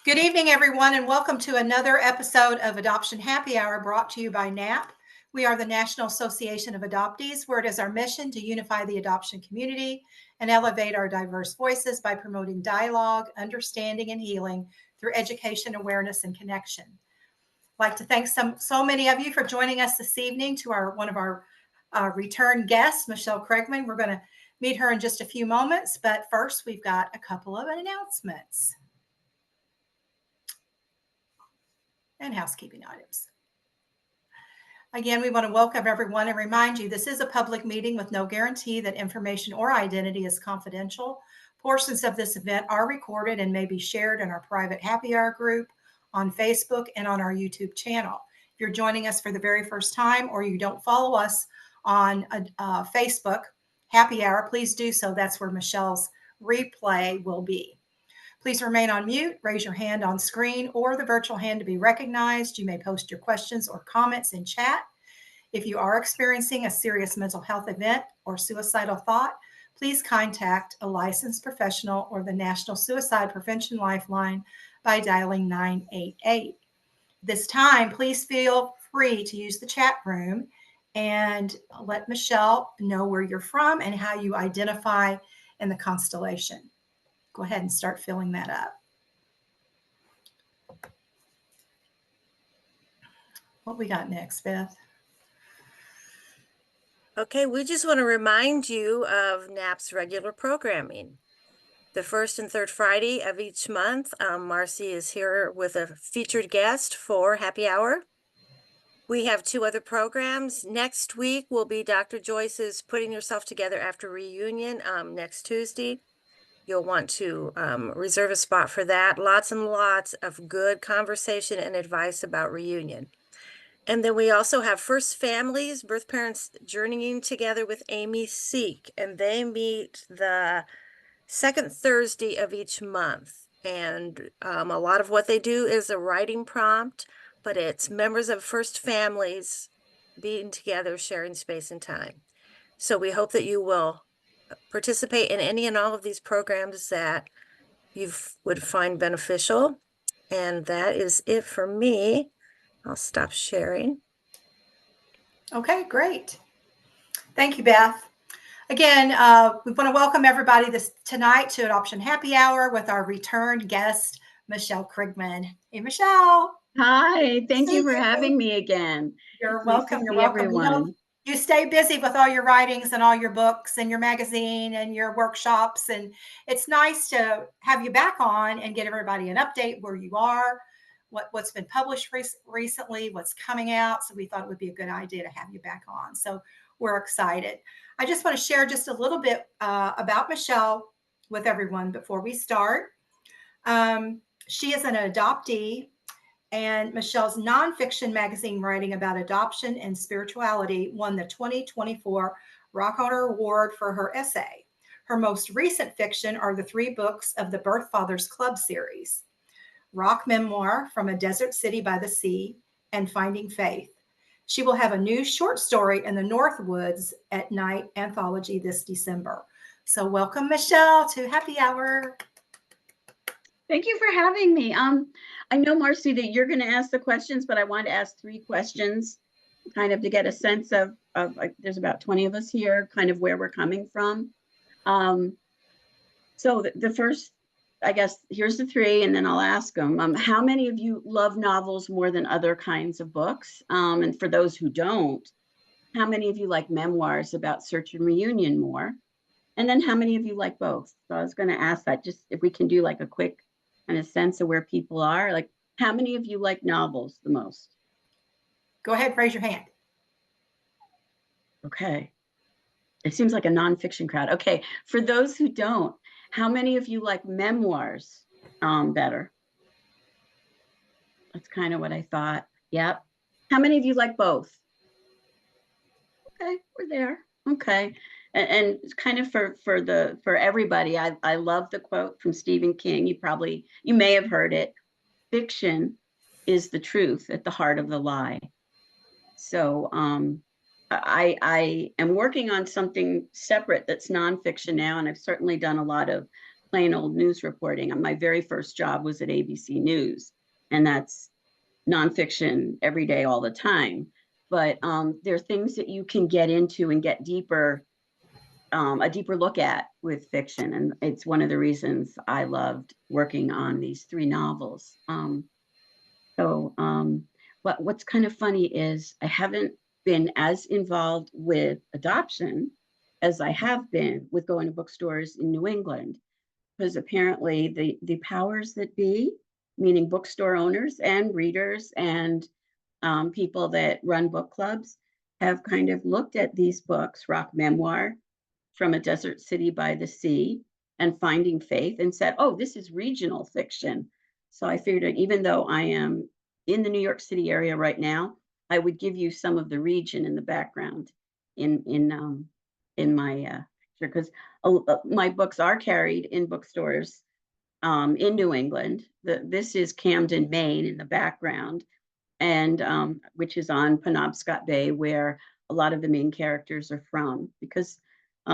Good evening, everyone, and welcome to another episode of Adoption Happy Hour brought to you by NAAP. We are the National Association of Adoptees, where it is our mission to unify the adoption community and elevate our diverse voices by promoting dialogue, understanding, and healing through education, awareness, and connection. I'd like to thank so many of you for joining us this evening to one of our return guests, Michele Kriegman. We're going to meet her in just a few moments, but first we've got a couple of announcements and housekeeping items. Again, we want to welcome everyone and remind you this is a public meeting with no guarantee that information or identity is confidential. Portions of this event are recorded and may be shared in our private happy hour group on Facebook and on our YouTube channel. If you're joining us for the very first time or you don't follow us on Facebook happy hour, please do so. That's where Michele's replay will be. Please remain on mute, raise your hand on screen or the virtual hand to be recognized. You may post your questions or comments in chat. If you are experiencing a serious mental health event or suicidal thought, please contact a licensed professional or the National Suicide Prevention Lifeline by dialing 988. This time, please feel free to use the chat room and let Michele know where you're from and how you identify in the constellation. Go ahead and start filling that up. What we got next, Beth? Okay, we just want to remind you of NAAP's regular programming. The first and third Friday of each month, Marcie is here with a featured guest for happy hour. We have two other programs. Next week will be Dr. Joyce's Putting Yourself Together After Reunion next Tuesday. You'll want to reserve a spot for that. Lots and lots of good conversation and advice about reunion. And then we also have First Families, Birth Parents Journeying Together with Amy Seek, and they meet the second Thursday of each month. And a lot of what they do is a writing prompt, but it's members of First Families being together, sharing space and time. So we hope that you will participate in any and all of these programs that you would find beneficial. And that is it for me. I'll stop sharing. Okay, great. Thank you, Beth. Again, we want to welcome everybody tonight to Adoption Happy Hour with our return guest, Michele Kriegman. Hey, Michele. Hi, thank you for having me again. You're welcome. You're welcome. Everyone. You stay busy with all your writings and all your books and your magazine and your workshops. And it's nice to have you back on and get everybody an update where you are, what's been published recently, what's coming out. So we thought it would be a good idea to have you back on. So we're excited. I just want to share just a little bit about Michele with everyone before we start. She is an adoptee. And Michele's nonfiction magazine writing about adoption and spirituality won the 2024 Rockower Award for her essay. Her most recent fiction are the 3 books of the Birth Fathers Club series, Rock Memoir, From a Desert City by the Sea, and Finding Faith. She will have a new short story in the North Woods at Night anthology this December. So welcome, Michele, to Happy Hour. Thank you for having me. I know, Marcie, that you're going to ask the questions, but I want to ask 3 questions kind of to get a sense of there's about 20 of us here, kind of where we're coming from. So the first, I guess, here's the 3, and then I'll ask them. How many of you love novels more than other kinds of books? And for those who don't, how many of you like memoirs about search and reunion more? And then how many of you like both? So I was going to ask that, just if we can do like a quick kind of sense of where people are. Like, how many of you like novels the most? Go ahead, raise your hand. Okay. It seems like a nonfiction crowd. Okay. For those who don't, how many of you like memoirs better? That's kind of what I thought. Yep. How many of you like both? Okay, we're there. Okay. And kind of for everybody, I love the quote from Stephen King. You may have heard it. Fiction is the truth at the heart of the lie. So I am working on something separate that's nonfiction now, and I've certainly done a lot of plain old news reporting. My very first job was at ABC News, and that's nonfiction every day, all the time. But there are things that you can get into and get deeper, a deeper look at with fiction. And it's one of the reasons I loved working on these 3 novels. But what's kind of funny is I haven't been as involved with adoption as I have been with going to bookstores in New England, because apparently the powers that be, meaning bookstore owners and readers and people that run book clubs, have kind of looked at these books, Rock Memoir, From a Desert City by the Sea, and Finding Faith, and said, oh, this is regional fiction. So I figured, even though I am in the New York City area right now, I would give you some of the region in the background in my picture, because my books are carried in bookstores in New England. This is Camden, Maine in the background, and which is on Penobscot Bay, where a lot of the main characters are from, because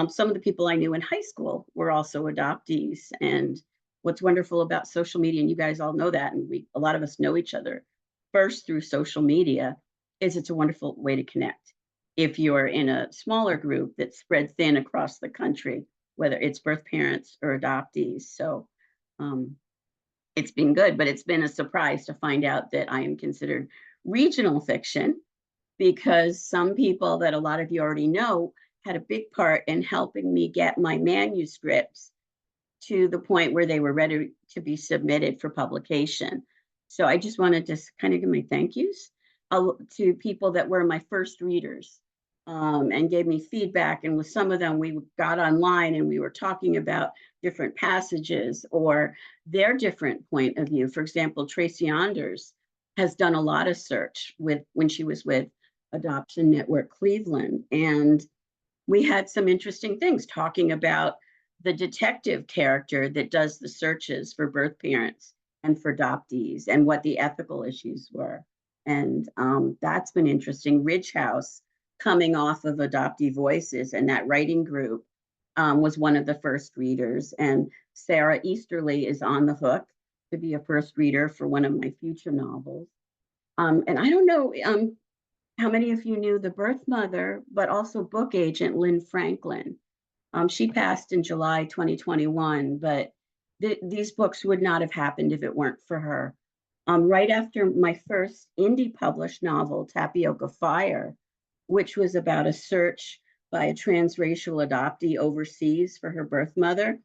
some of the people I knew in high school were also adoptees. And what's wonderful about social media, and you guys all know that, and a lot of us know each other first through social media, is it's a wonderful way to connect. If you're in a smaller group that's spread thin across the country, whether it's birth parents or adoptees. So it's been good, but it's been a surprise to find out that I am considered regional fiction, because some people that a lot of you already know had a big part in helping me get my manuscripts to the point where they were ready to be submitted for publication. So I just wanted to kind of give my thank yous to people that were my first readers, and gave me feedback. And with some of them, we got online and we were talking about different passages or their different point of view. For example, Tracy Anders has done a lot of search when she was with Adoption Network Cleveland. And we had some interesting things talking about the detective character that does the searches for birth parents and for adoptees, and what the ethical issues were. And that's been interesting. Ridge House, coming off of Adoptee Voices, and that writing group, was one of the first readers. And Sarah Easterly is on the hook to be a first reader for one of my future novels. And I don't know how many of you knew the birth mother, but also book agent Lynn Franklin. She passed in July 2021, but these books would not have happened if it weren't for her. Right after my first indie published novel, Tapioca Fire, which was about a search by a transracial adoptee overseas for her birth mother,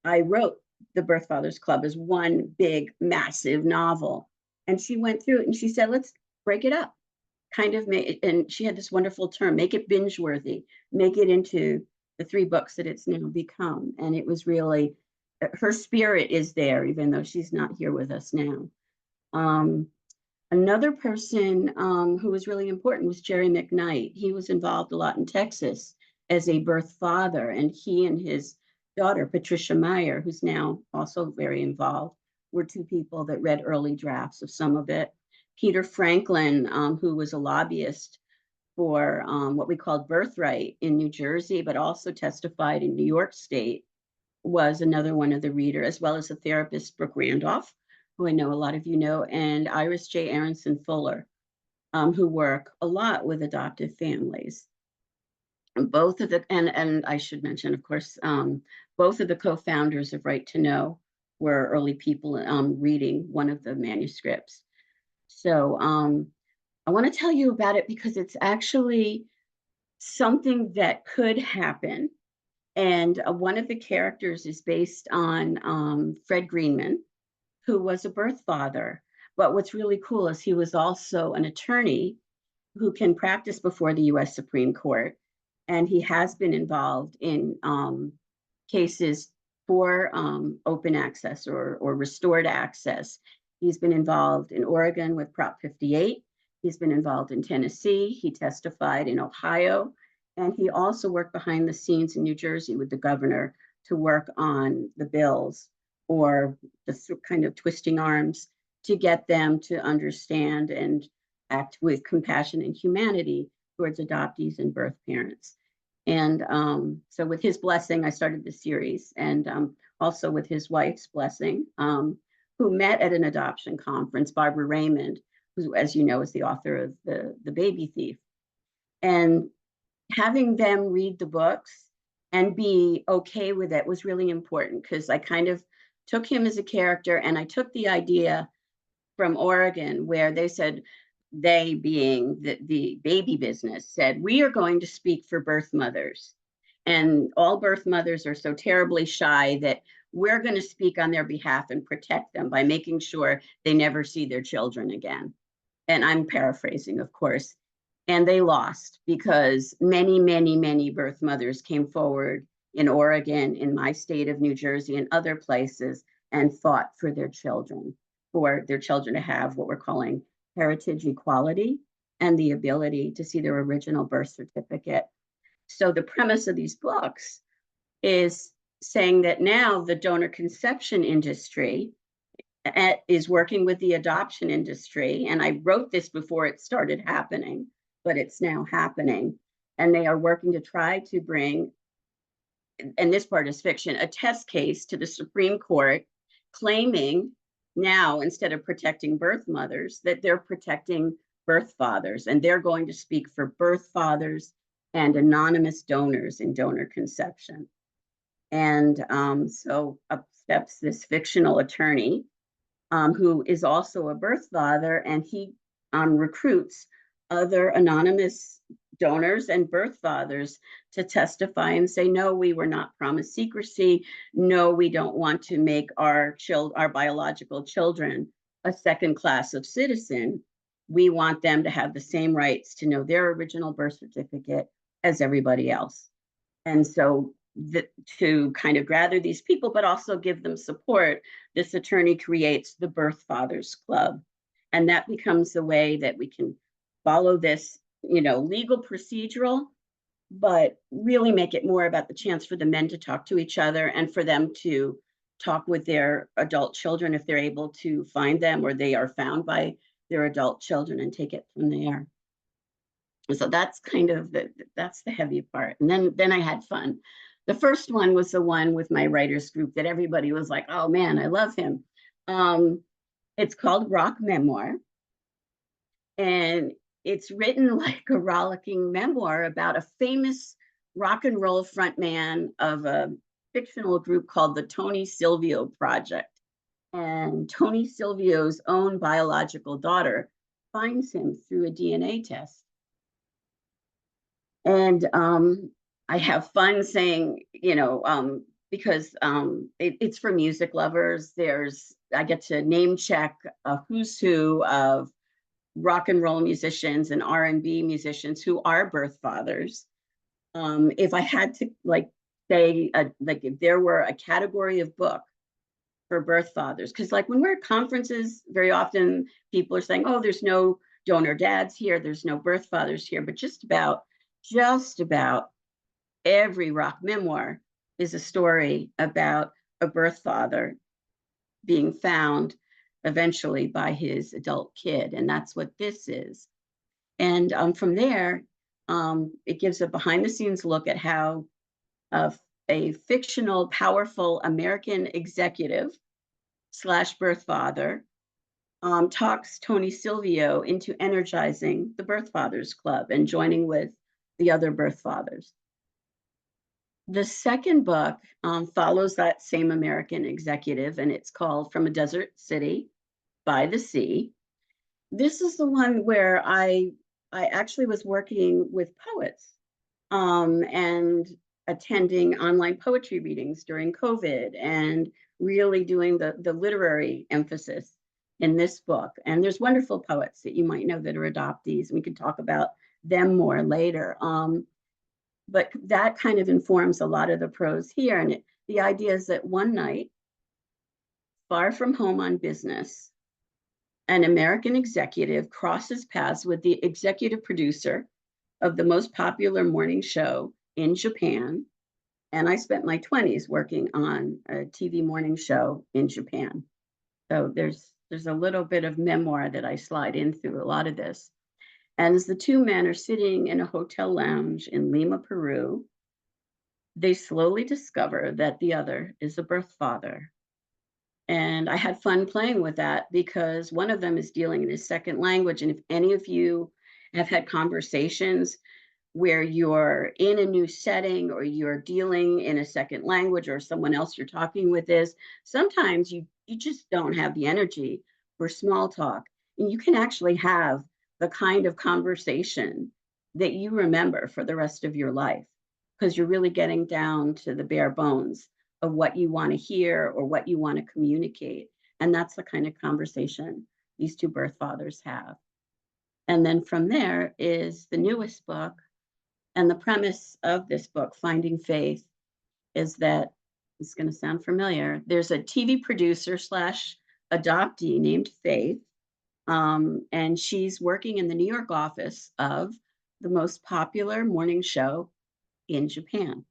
I wrote The Birth Fathers Club as one big, massive novel. And she went through it and she said, let's break it up. Kind of made, and she had this wonderful term, make it binge worthy, make it into the 3 books that it's now become. And it was really, her spirit is there, even though she's not here with us now. Another person who was really important was Jerry McKnight. He was involved a lot in Texas as a birth father, and he and his daughter, Patricia Meyer, who's now also very involved, were 2 people that read early drafts of some of it. Peter Franklin, who was a lobbyist for what we called Birthright in New Jersey, but also testified in New York State, was another one of the readers, as well as the therapist Brooke Randolph, who I know a lot of you know, and Iris J. Aronson Fuller, who work a lot with adoptive families. And both of the, and I should mention, of course, both of the co-founders of Right to Know were early people reading one of the manuscripts. So I want to tell you about it because it's actually something that could happen. And one of the characters is based on Fred Greenman, who was a birth father. But what's really cool is he was also an attorney who can practice before the US Supreme Court. And he has been involved in cases for open access or restored access. He's been involved in Oregon with Prop 58. He's been involved in Tennessee. He testified in Ohio. And he also worked behind the scenes in New Jersey with the governor to work on the bills, or the kind of twisting arms to get them to understand and act with compassion and humanity towards adoptees and birth parents. And so with his blessing, I started the series. And also with his wife's blessing, who met at an adoption conference, Barbara Raymond, who, as you know, is the author of the Baby Thief. And having them read the books and be okay with it was really important, because I kind of took him as a character, and I took the idea from Oregon where they said, they being the baby business, said, we are going to speak for birth mothers. And all birth mothers are so terribly shy that we're going to speak on their behalf and protect them by making sure they never see their children again. And I'm paraphrasing, of course. And they lost, because many, many, many birth mothers came forward in Oregon, in my state of New Jersey, and other places, and fought for their children to have what we're calling heritage equality and the ability to see their original birth certificate. So the premise of these books is saying that now the donor conception industry is working with the adoption industry. And I wrote this before it started happening, but it's now happening. And they are working to try to bring, and this part is fiction, a test case to the Supreme Court, claiming now, instead of protecting birth mothers, that they're protecting birth fathers, and they're going to speak for birth fathers and anonymous donors in donor conception. And so up steps this fictional attorney, who is also a birth father, and he recruits other anonymous donors and birth fathers to testify and say, no, we were not promised secrecy. No, we don't want to make our biological children a second class of citizen. We want them to have the same rights to know their original birth certificate as everybody else. And so to kind of gather these people, but also give them support, this attorney creates the Birth Fathers Club. And that becomes the way that we can follow this, legal procedural, but really make it more about the chance for the men to talk to each other, and for them to talk with their adult children if they're able to find them, or they are found by their adult children, and take it from there. So that's kind of that's the heavy part. And then I had fun. The first one was the one with my writers group that everybody was like, oh man, I love him. It's called Rock Memoir. And it's written like a rollicking memoir about a famous rock and roll frontman of a fictional group called the Tony Silvio Project. And Tony Silvio's own biological daughter finds him through a DNA test. And I have fun saying, because it's for music lovers. I get to name check a who's who of rock and roll musicians and R&B musicians who are birth fathers. If I had to say, if there were a category of book for birth fathers, because when we're at conferences, very often people are saying, oh, there's no donor dads here, there's no birth fathers here, but just about every rock memoir is a story about a birth father being found eventually by his adult kid. And that's what this is. And from there, it gives a behind the scenes look at how a fictional, powerful American executive / birth father talks Tony Silvio into energizing the Birth Fathers Club and joining with the other birth fathers. The second book follows that same American executive, and it's called From a Desert City by the Sea. This is the one where I actually was working with poets and attending online poetry readings during COVID, and really doing the literary emphasis in this book. And there's wonderful poets that you might know that are adoptees. We can talk about them more later. But that kind of informs a lot of the prose here. And the idea is that one night, far from home on business, an American executive crosses paths with the executive producer of the most popular morning show in Japan. And I spent my 20s working on a TV morning show in Japan. So there's a little bit of memoir that I slide in through a lot of this. And as the two men are sitting in a hotel lounge in Lima, Peru, they slowly discover that the other is a birth father. And I had fun playing with that because one of them is dealing in his second language. And if any of you have had conversations where you're in a new setting or you're dealing in a second language or someone else you're talking with is, sometimes you just don't have the energy for small talk. And you can actually have the kind of conversation that you remember for the rest of your life because you're really getting down to the bare bones of what you want to hear or what you want to communicate. And that's the kind of conversation these two birth fathers have. And then from there is the newest book. And the premise of this book, Finding Faith, is that, it's going to sound familiar, there's a TV producer / adoptee named Faith, and she's working in the New York office of the most popular morning show in Japan.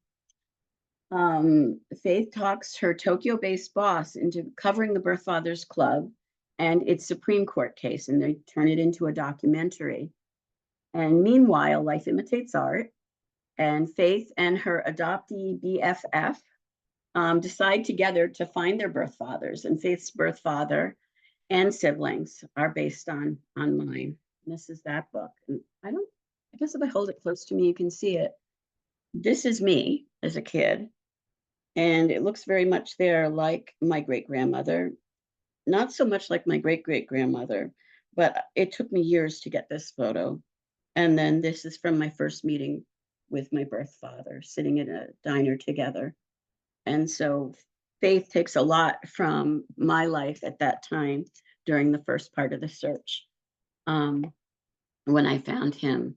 Faith talks her Tokyo-based boss into covering the Birth Fathers Club and its Supreme Court case, and they turn it into a documentary. And meanwhile, life imitates art, and Faith and her adoptee BFF decide together to find their birth fathers. And Faith's birth father and siblings are based on mine. And this is that book. And I guess if I hold it close to me, you can see it. This is me as a kid. And it looks very much there like my great-grandmother. Not so much like my great-great-grandmother, but it took me years to get this photo. And then this is from my first meeting with my birth father, sitting in a diner together. And so Faith takes a lot from my life at that time during the first part of the search, when I found him.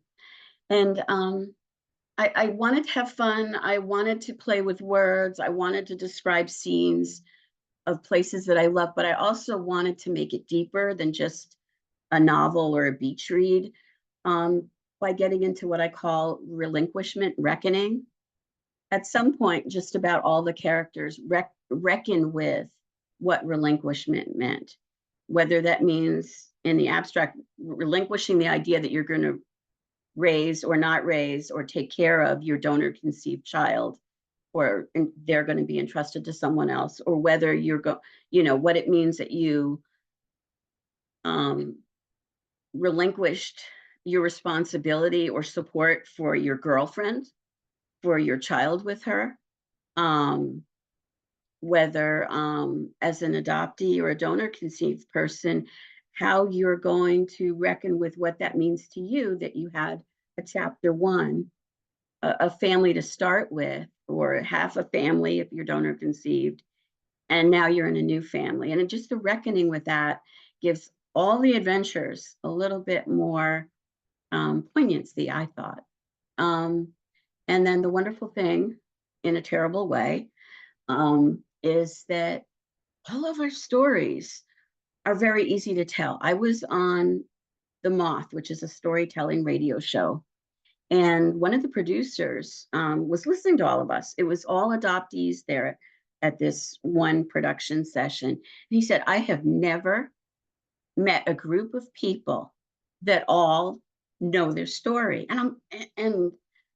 And I wanted to have fun. I wanted to play with words. I wanted to describe scenes of places that I love, but I also wanted to make it deeper than just a novel or a beach read, by getting into what I call relinquishment reckoning. At some point, just about all the characters reckon with what relinquishment meant, whether that means in the abstract, relinquishing the idea that you're going to raise or not raise or take care of your donor conceived child, or they're going to be entrusted to someone else, or whether what it means that you relinquished your responsibility or support for your girlfriend, for your child with her, whether as an adoptee or a donor conceived person, how you're going to reckon with what that means to you, that you had a chapter one, a family to start with, or half a family if you're donor conceived, and now you're in a new family. And just the reckoning with that gives all the adventures a little bit more poignancy, I thought. And then the wonderful thing, in a terrible way, is that all of our stories are very easy to tell. I was on The Moth, which is a storytelling radio show, and one of the producers was listening to all of us. It was all adoptees there at this one production session. And he said, I have never met a group of people that all know their story. And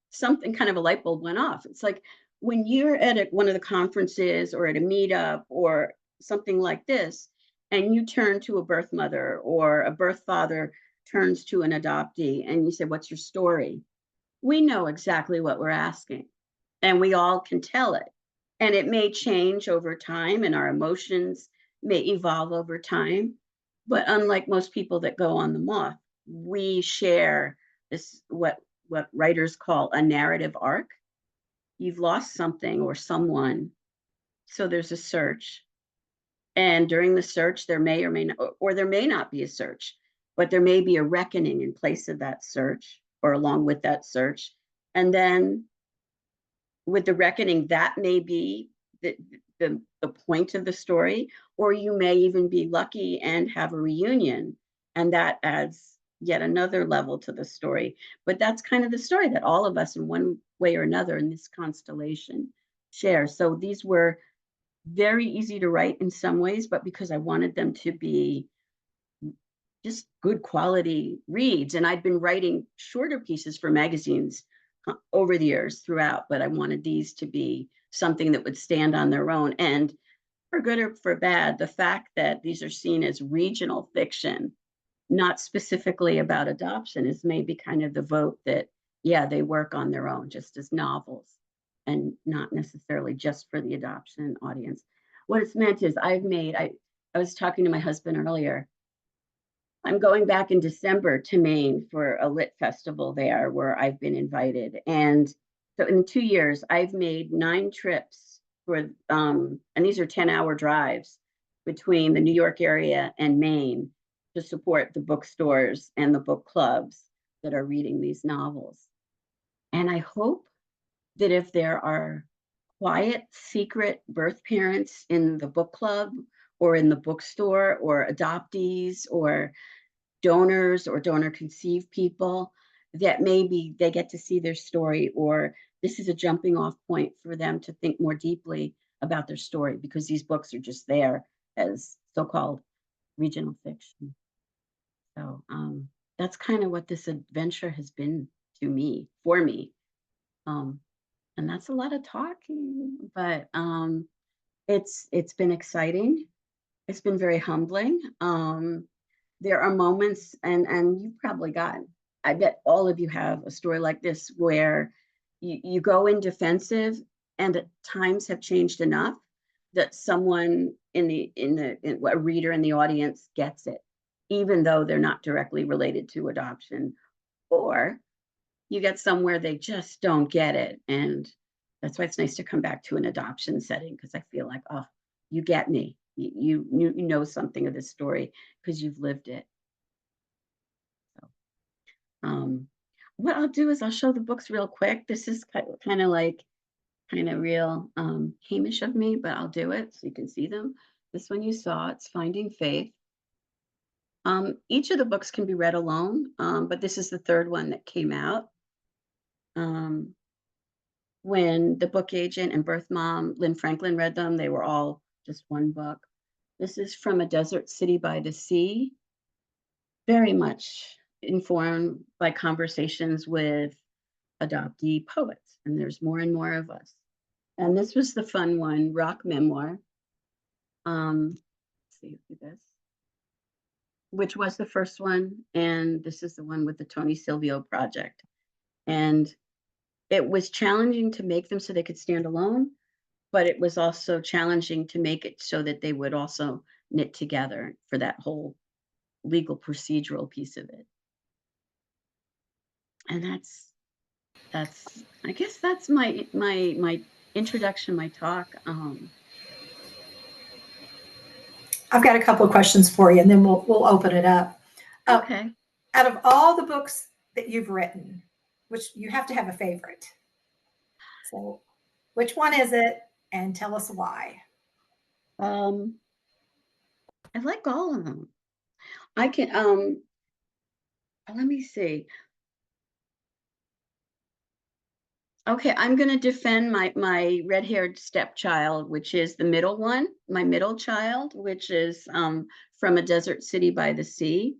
something, kind of a light bulb went off. It's like when you're at one of the conferences or at a meetup or something like this, and you turn to a birth mother or a birth father turns to an adoptee and you say, what's your story? We know exactly what we're asking, and we all can tell it. And it may change over time, and our emotions may evolve over time. But unlike most people that go on The Moth, we share this, what writers call a narrative arc. You've lost something or someone, so there's a search. And during the search, there may or may not, or there may not be a search, but there may be a reckoning in place of that search or along with that search. And then with the reckoning, that may be the point of the story, or you may even be lucky and have a reunion, and that adds yet another level to the story. But that's kind of the story that all of us in one way or another in this constellation share. So these were very easy to write in some ways, but because I wanted them to be just good quality reads, and I'd been writing shorter pieces for magazines over the years throughout, but I wanted these to be something that would stand on their own. And for good or for bad, the fact that these are seen as regional fiction, not specifically about adoption, is maybe kind of the vote that, yeah, they work on their own just as novels and not necessarily just for the adoption audience. What it's meant is I was talking to my husband earlier. I'm going back in December to Maine for a lit festival there where I've been invited. And so in 2 years, I've made 9 trips for, and these are 10-hour drives between the New York area and Maine to support the bookstores and the book clubs that are reading these novels. And I hope that if there are quiet, secret birth parents in the book club or in the bookstore, or adoptees or donors or donor conceived people, that maybe they get to see their story, or this is a jumping off point for them to think more deeply about their story, because these books are just there as so-called regional fiction. So that's kind of what this adventure has been to me, for me. And that's a lot of talking, but it's been exciting. It's been very humbling. There are moments, and you've probably gotten, I bet all of you have a story like this, where you go in defensive, and at times have changed enough that someone a reader in the audience gets it, even though they're not directly related to adoption, or you get somewhere they just don't get it. And that's why it's nice to come back to an adoption setting, because I feel like, oh, you get me. You know something of this story because you've lived it. So, what I'll do is I'll show the books real quick. This is kind of real Hamish of me, but I'll do it so you can see them. This one you saw, it's Finding Faith. Each of the books can be read alone, but this is the third one that came out. When the book agent and birth mom, Lynn Franklin, read them, they were all just one book. This is From a Desert City by the Sea, very much informed by conversations with adoptee poets, and there's more and more of us. And this was the fun one, Rock Memoir. Let's see this, which was the first one, and this is the one with the Tony Silvio project. And it was challenging to make them so they could stand alone, but it was also challenging to make it so that they would also knit together for that whole legal procedural piece of it. And that's I guess that's my introduction, my talk. I've got a couple of questions for you, and then we'll open it up. Okay. Out of all the books that you've written, which you have to have a favorite. So which one is it? And tell us why. I like all of them. I can, let me see. Okay, I'm going to defend my red-haired stepchild, which is the middle one, my middle child, which is From a Desert City by the Sea.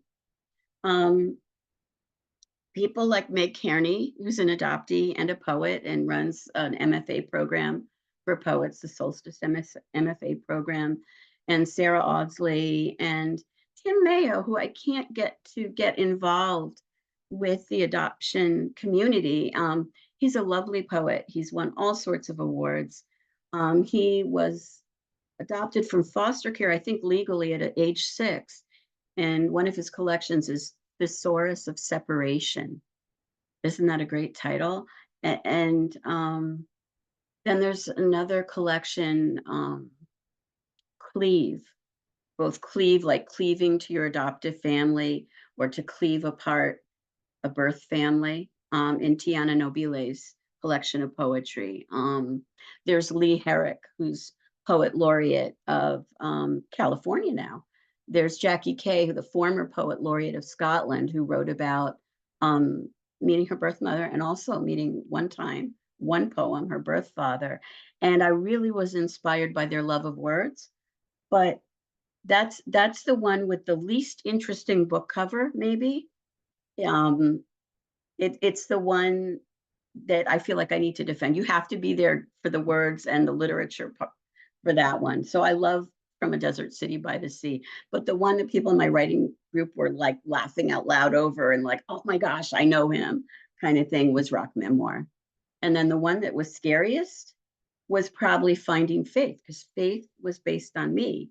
People like Meg Kearney, who's an adoptee and a poet and runs an MFA program for poets, the Solstice MFA program, and Sarah Audsley and Tim Mayo, who I can't get involved with the adoption community. He's a lovely poet. He's won all sorts of awards. He was adopted from foster care, I think legally at age 6. And one of his collections is Thesaurus of Separation. Isn't that a great title? And then there's another collection, Cleave. Both cleave, like cleaving to your adoptive family, or to cleave apart a birth family, in Tiana Nobile's collection of poetry. There's Lee Herrick, who's poet laureate of California now. There's Jackie Kay, the former poet laureate of Scotland, who wrote about meeting her birth mother, and also meeting one poem, her birth father. And I really was inspired by their love of words. But that's the one with the least interesting book cover, maybe. It's the one that I feel like I need to defend. You have to be there for the words and the literature for that one. So I love From a Desert City by the Sea, but the one that people in my writing group were like laughing out loud over and like, oh my gosh, I know him kind of thing was Rock Memoir. And then the one that was scariest was probably Finding Faith, because Faith was based on me.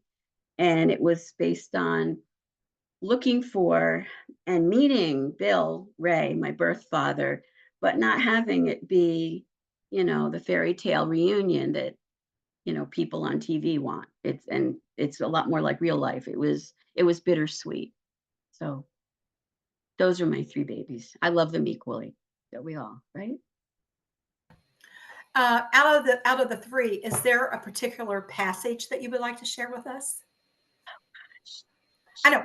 And it was based on looking for and meeting Bill Ray, my birth father, but not having it be, the fairy tale reunion that, people on TV want. It's a lot more like real life. It was bittersweet. So those are my three babies. I love them equally. Don't we all, right? Out of the three, is there a particular passage that you would like to share with us? I know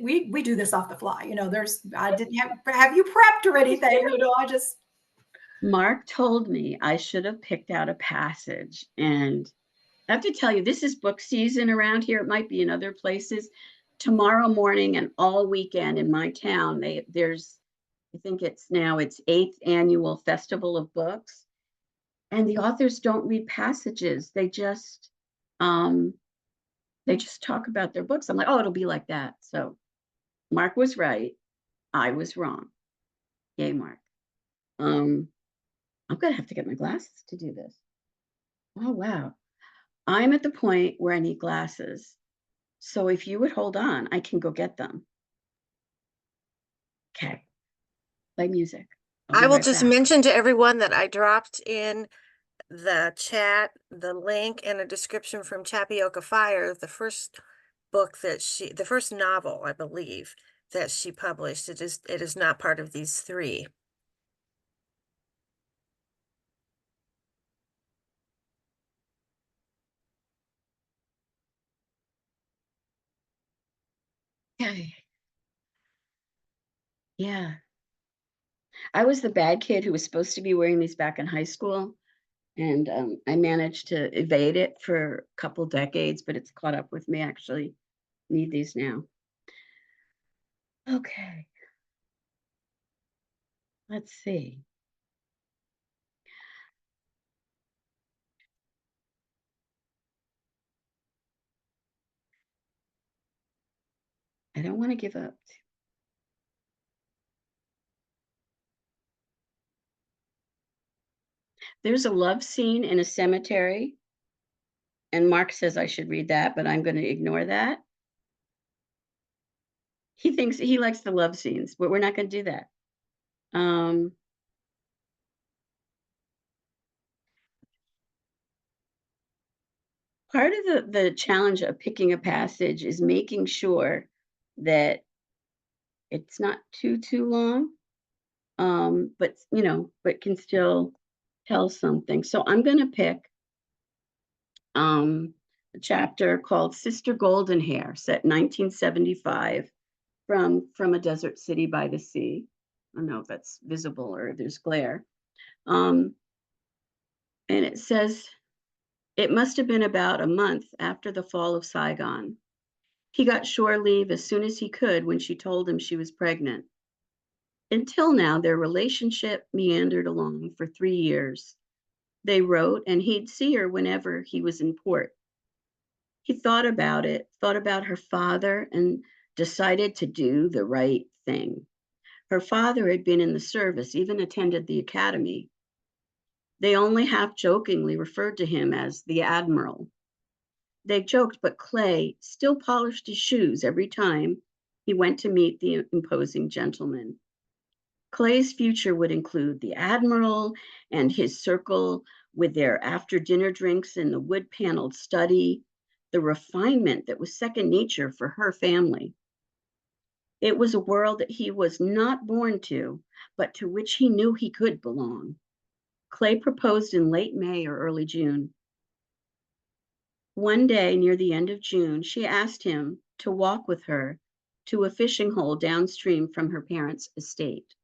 we do this off the fly. I didn't have you prepped or anything. I just. Mark told me I should have picked out a passage, and I have to tell you, this is book season around here. It might be in other places. Tomorrow morning and all weekend in my town, there's, I think it's 8th annual Festival of Books, and the authors don't read passages. They just talk about their books. I'm like, oh, it'll be like that. So Mark was right. I was wrong. Yay, Mark. I'm going to have to get my glasses to do this. Oh, wow. I'm at the point where I need glasses. So if you would hold on, I can go get them. Okay. Play music. I will just mention to everyone that I dropped in the chat the link and a description from Tapioca Fire, the first novel, I believe, that she published. It is not part of these three. Okay. Yeah. I was the bad kid who was supposed to be wearing these back in high school. And I managed to evade it for a couple decades, but it's caught up with me. I actually need these now. Okay. Let's see. I don't want to give up. There's a love scene in a cemetery. And Mark says I should read that, but I'm going to ignore that. He thinks he likes the love scenes, but we're not going to do that. Part of the challenge of picking a passage is making sure that it's not too long, but can still tell something. So I'm going to pick a chapter called Sister Golden Hair, set 1975, from a Desert City by the Sea. I don't know if that's visible or there's glare. And it says, it must have been about a month after the fall of Saigon. He got shore leave as soon as he could when she told him she was pregnant. Until now, their relationship meandered along for 3 years. They wrote, and he'd see her whenever he was in port. He thought about her father, and decided to do the right thing. Her father had been in the service, even attended the academy. They only half jokingly referred to him as the Admiral. They joked, but Clay still polished his shoes every time he went to meet the imposing gentleman. Clay's future would include the Admiral and his circle with their after-dinner drinks in the wood-paneled study, the refinement that was second nature for her family. It was a world that he was not born to, but to which he knew he could belong. Clay proposed in late May or early June. One day near the end of June, she asked him to walk with her to a fishing hole downstream from her parents' estate.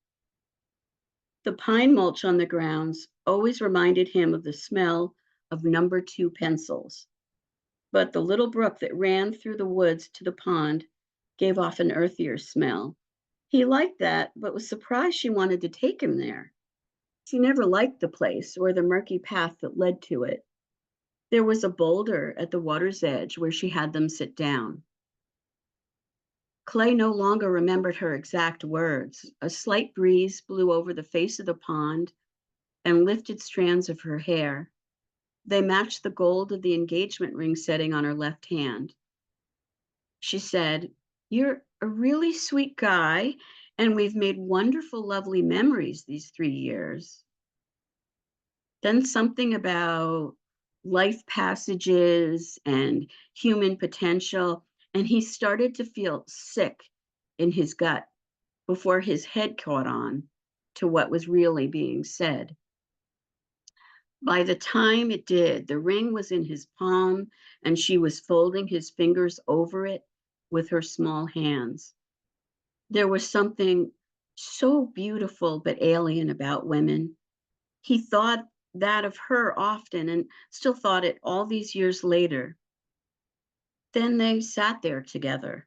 The pine mulch on the grounds always reminded him of the smell of number 2 pencils, but the little brook that ran through the woods to the pond gave off an earthier smell. He liked that, but was surprised she wanted to take him there. She never liked the place or the murky path that led to it. There was a boulder at the water's edge where she had them sit down. Clay no longer remembered her exact words. A slight breeze blew over the face of the pond and lifted strands of her hair. They matched the gold of the engagement ring setting on her left hand. She said, "You're a really sweet guy, and we've made wonderful, lovely memories these 3 years." Then something about life passages and human potential, and he started to feel sick in his gut before his head caught on to what was really being said. By the time it did, the ring was in his palm, and she was folding his fingers over it with her small hands. There was something so beautiful but alien about women. He thought that of her often and still thought it all these years later. Then they sat there together.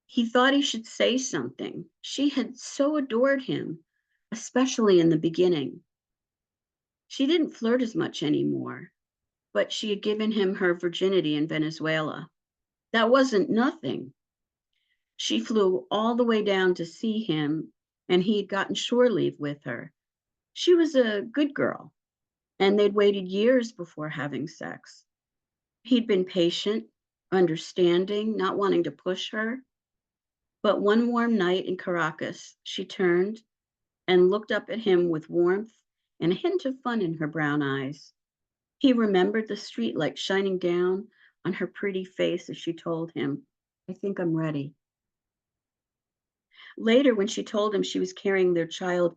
He thought he should say something. She had so adored him, especially in the beginning. She didn't flirt as much anymore, but she had given him her virginity in Venezuela. That wasn't nothing. She flew all the way down to see him, and he had gotten shore leave with her. She was a good girl, and they'd waited years before having sex. He'd been patient, understanding, not wanting to push her. But one warm night in Caracas, she turned and looked up at him with warmth and a hint of fun in her brown eyes. He remembered the streetlight shining down on her pretty face as she told him, "I think I'm ready." Later, when she told him she was carrying their child,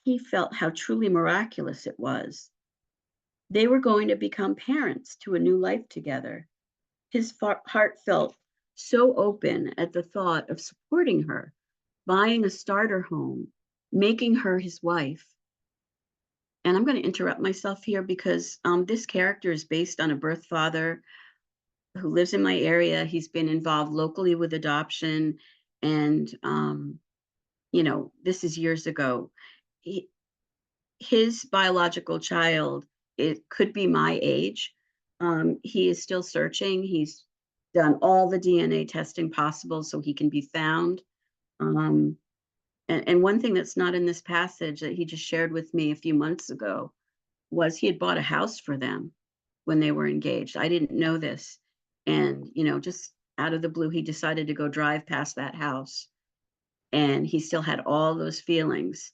he felt how truly miraculous it was. They were going to become parents to a new life together. His heart felt so open at the thought of supporting her, buying a starter home, making her his wife. And I'm going to interrupt myself here because this character is based on a birth father who lives in my area. He's been involved locally with adoption. And, this is years ago. His biological child, it could be my age. He is still searching. He's done all the DNA testing possible so he can be found. And one thing that's not in this passage that he just shared with me a few months ago was he had bought a house for them when they were engaged. I didn't know this. And, just out of the blue, he decided to go drive past that house. And he still had all those feelings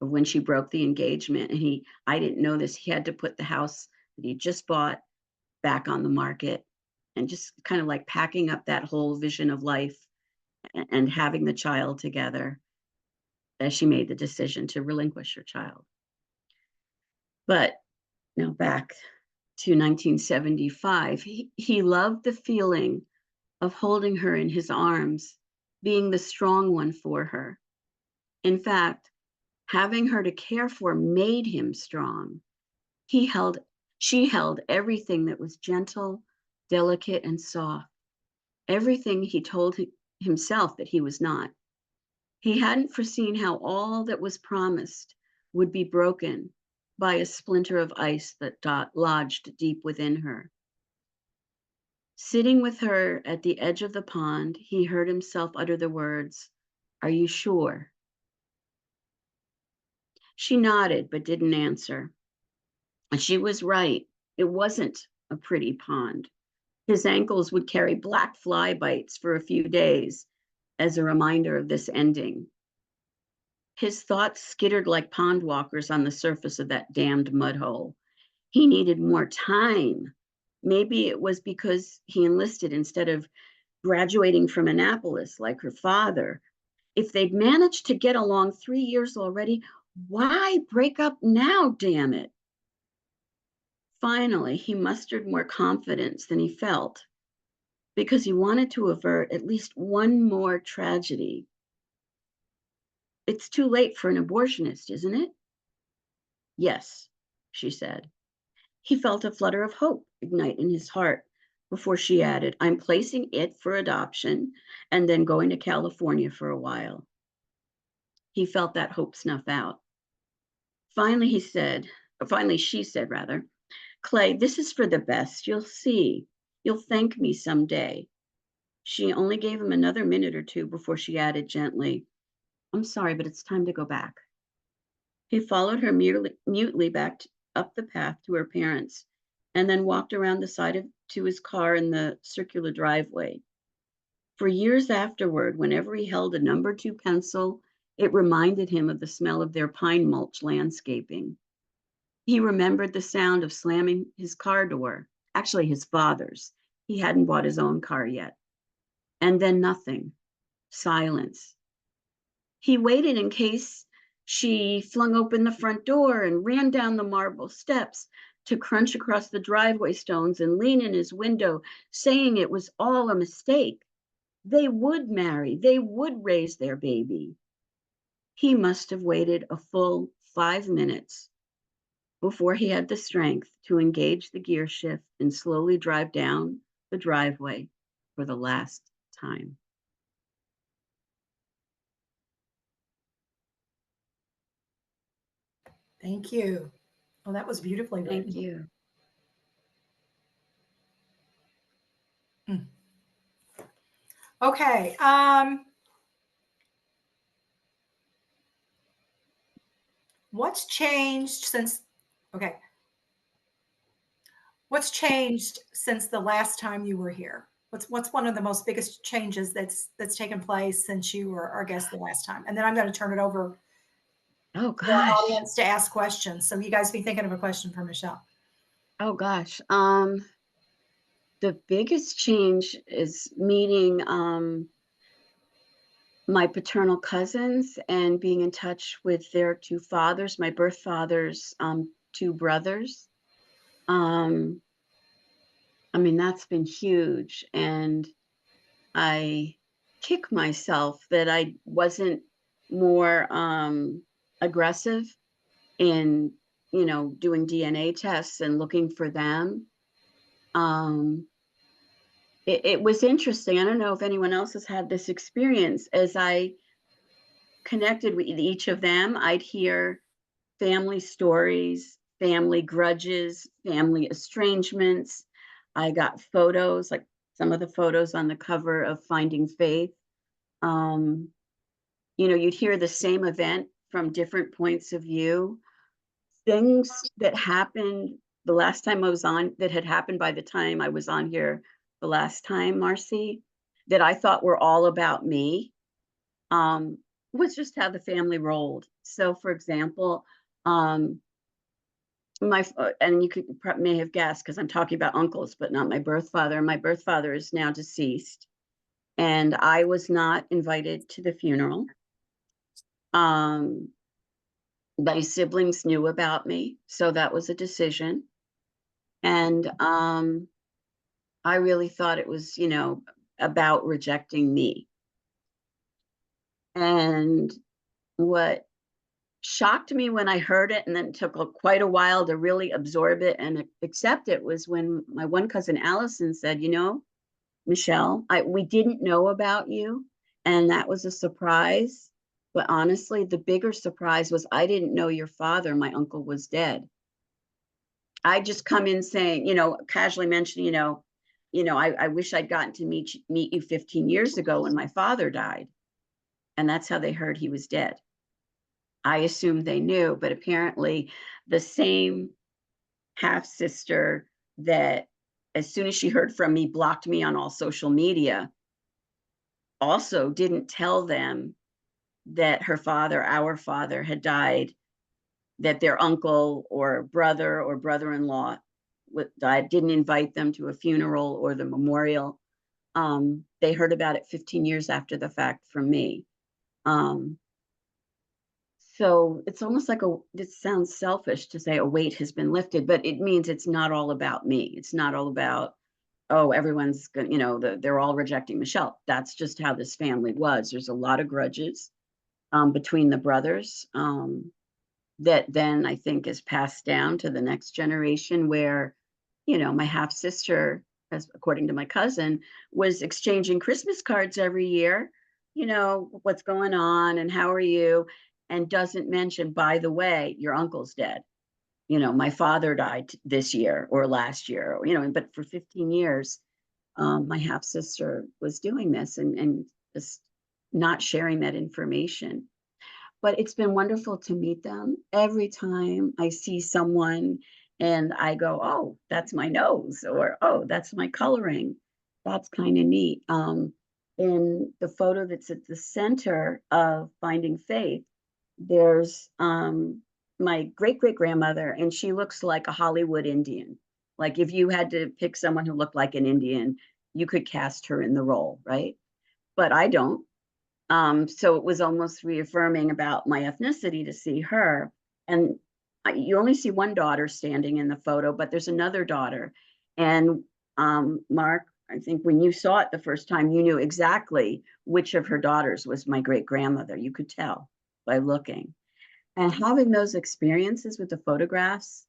of when she broke the engagement. And I didn't know this. He had to put the house that he just bought back on the market and just kind of like packing up that whole vision of life and having the child together as she made the decision to relinquish her child. But now back to 1975, he loved the feeling of holding her in his arms, being the strong one for her. In fact, having her to care for made him strong. She held everything that was gentle, delicate, and soft, everything he told himself that he was not. He hadn't foreseen how all that was promised would be broken by a splinter of ice that lodged deep within her. Sitting with her at the edge of the pond, he heard himself utter the words, "Are you sure?" She nodded, but didn't answer. And she was right. It wasn't a pretty pond. His ankles would carry black fly bites for a few days as a reminder of this ending. His thoughts skittered like pond walkers on the surface of that damned mud hole. He needed more time. Maybe it was because he enlisted instead of graduating from Annapolis like her father. If they'd managed to get along 3 years already, why break up now, damn it? Finally, he mustered more confidence than he felt because he wanted to avert at least one more tragedy. "It's too late for an abortionist, isn't it?" "Yes," she said. He felt a flutter of hope ignite in his heart before she added, "I'm placing it for adoption and then going to California for a while." He felt that hope snuff out. Finally, she said, rather, Clay, this is for the best. You'll see. You'll thank me someday. She only gave him another minute or two before she added gently, I'm sorry, but it's time to go back. He followed her mutely back up the path to her parents, and then walked around the side to his car in the circular driveway. For years afterward, whenever he held a number 2 pencil, it reminded him of the smell of their pine mulch landscaping. He remembered the sound of slamming his car door, actually his father's. He hadn't bought his own car yet. And then nothing, silence. He waited in case she flung open the front door and ran down the marble steps to crunch across the driveway stones and lean in his window, saying it was all a mistake. They would marry, they would raise their baby. He must have waited a full 5 minutes before he had the strength to engage the gear shift and slowly drive down the driveway for the last time. Thank you. Oh, that was beautifully written. Thank you. Okay. What's changed since, okay. What's changed since the last time you were here? What's one of the most biggest changes that's taken place since you were our guest the last time? And then I'm going to turn it over Oh to the gosh. audience to ask questions. So you guys be thinking of a question for Michele. Oh gosh. The biggest change is meeting my paternal cousins and being in touch with their 2 fathers, my birth father's 2 brothers. I mean, that's been huge. And I kick myself that I wasn't more aggressive in, doing DNA tests and looking for them. It was interesting. I don't know if anyone else has had this experience. As I connected with each of them, I'd hear family stories, family grudges, family estrangements. I got photos, like some of the photos on the cover of Finding Faith. You'd hear the same event from different points of view. Things that happened the last time I was on, that had happened by the time I was on here the last time, Marcie, that I thought were all about me, was just how the family rolled. So, for example, and you may have guessed because I'm talking about uncles, but not my birth father. My birth father is now deceased, and I was not invited to the funeral. My siblings knew about me, so that was a decision. And I really thought it was, about rejecting me. And what shocked me when I heard it, and then took quite a while to really absorb it and accept it, was when my one cousin Allison said, Michele, we didn't know about you, and that was a surprise. But honestly, the bigger surprise was I didn't know your father, my uncle, was dead. I just come in saying, casually mentioning, I wish I'd gotten to meet you 15 years ago when my father died. And that's how they heard he was dead. I assumed they knew, but apparently the same half sister that, as soon as she heard from me, blocked me on all social media, also didn't tell them that our father had died, that their uncle or brother or brother-in-law died, didn't invite them to a funeral or the memorial. They heard about it 15 years after the fact from me. So it's almost like it sounds selfish to say a weight has been lifted, but it means it's not all about me. It's not all about, oh, everyone's good, they're all rejecting Michele. That's just how this family was. There's a lot of grudges between the brothers that then I think is passed down to the next generation, where, my half sister, as according to my cousin, was exchanging Christmas cards every year. What's going on and how are you? and doesn't mention, by the way, your uncle's dead. You know, my father died this year or last year, or, you know, but for 15 years, my half sister was doing this and just not sharing that information. But it's been wonderful to meet them. Every time I see someone and I go, oh, that's my nose, or oh, that's my coloring. That's kind of neat. In the photo that's at the center of Finding Faith, there's my great-great-grandmother, and she looks like a Hollywood Indian. Like if you had to pick someone who looked like an Indian, you could cast her in the role, right? But I don't. So it was almost reaffirming about my ethnicity to see her. And you only see one daughter standing in the photo, but there's another daughter. And Mark, I think when you saw it the first time, you knew exactly which of her daughters was my great-grandmother. You could tell by looking. And having those experiences with the photographs,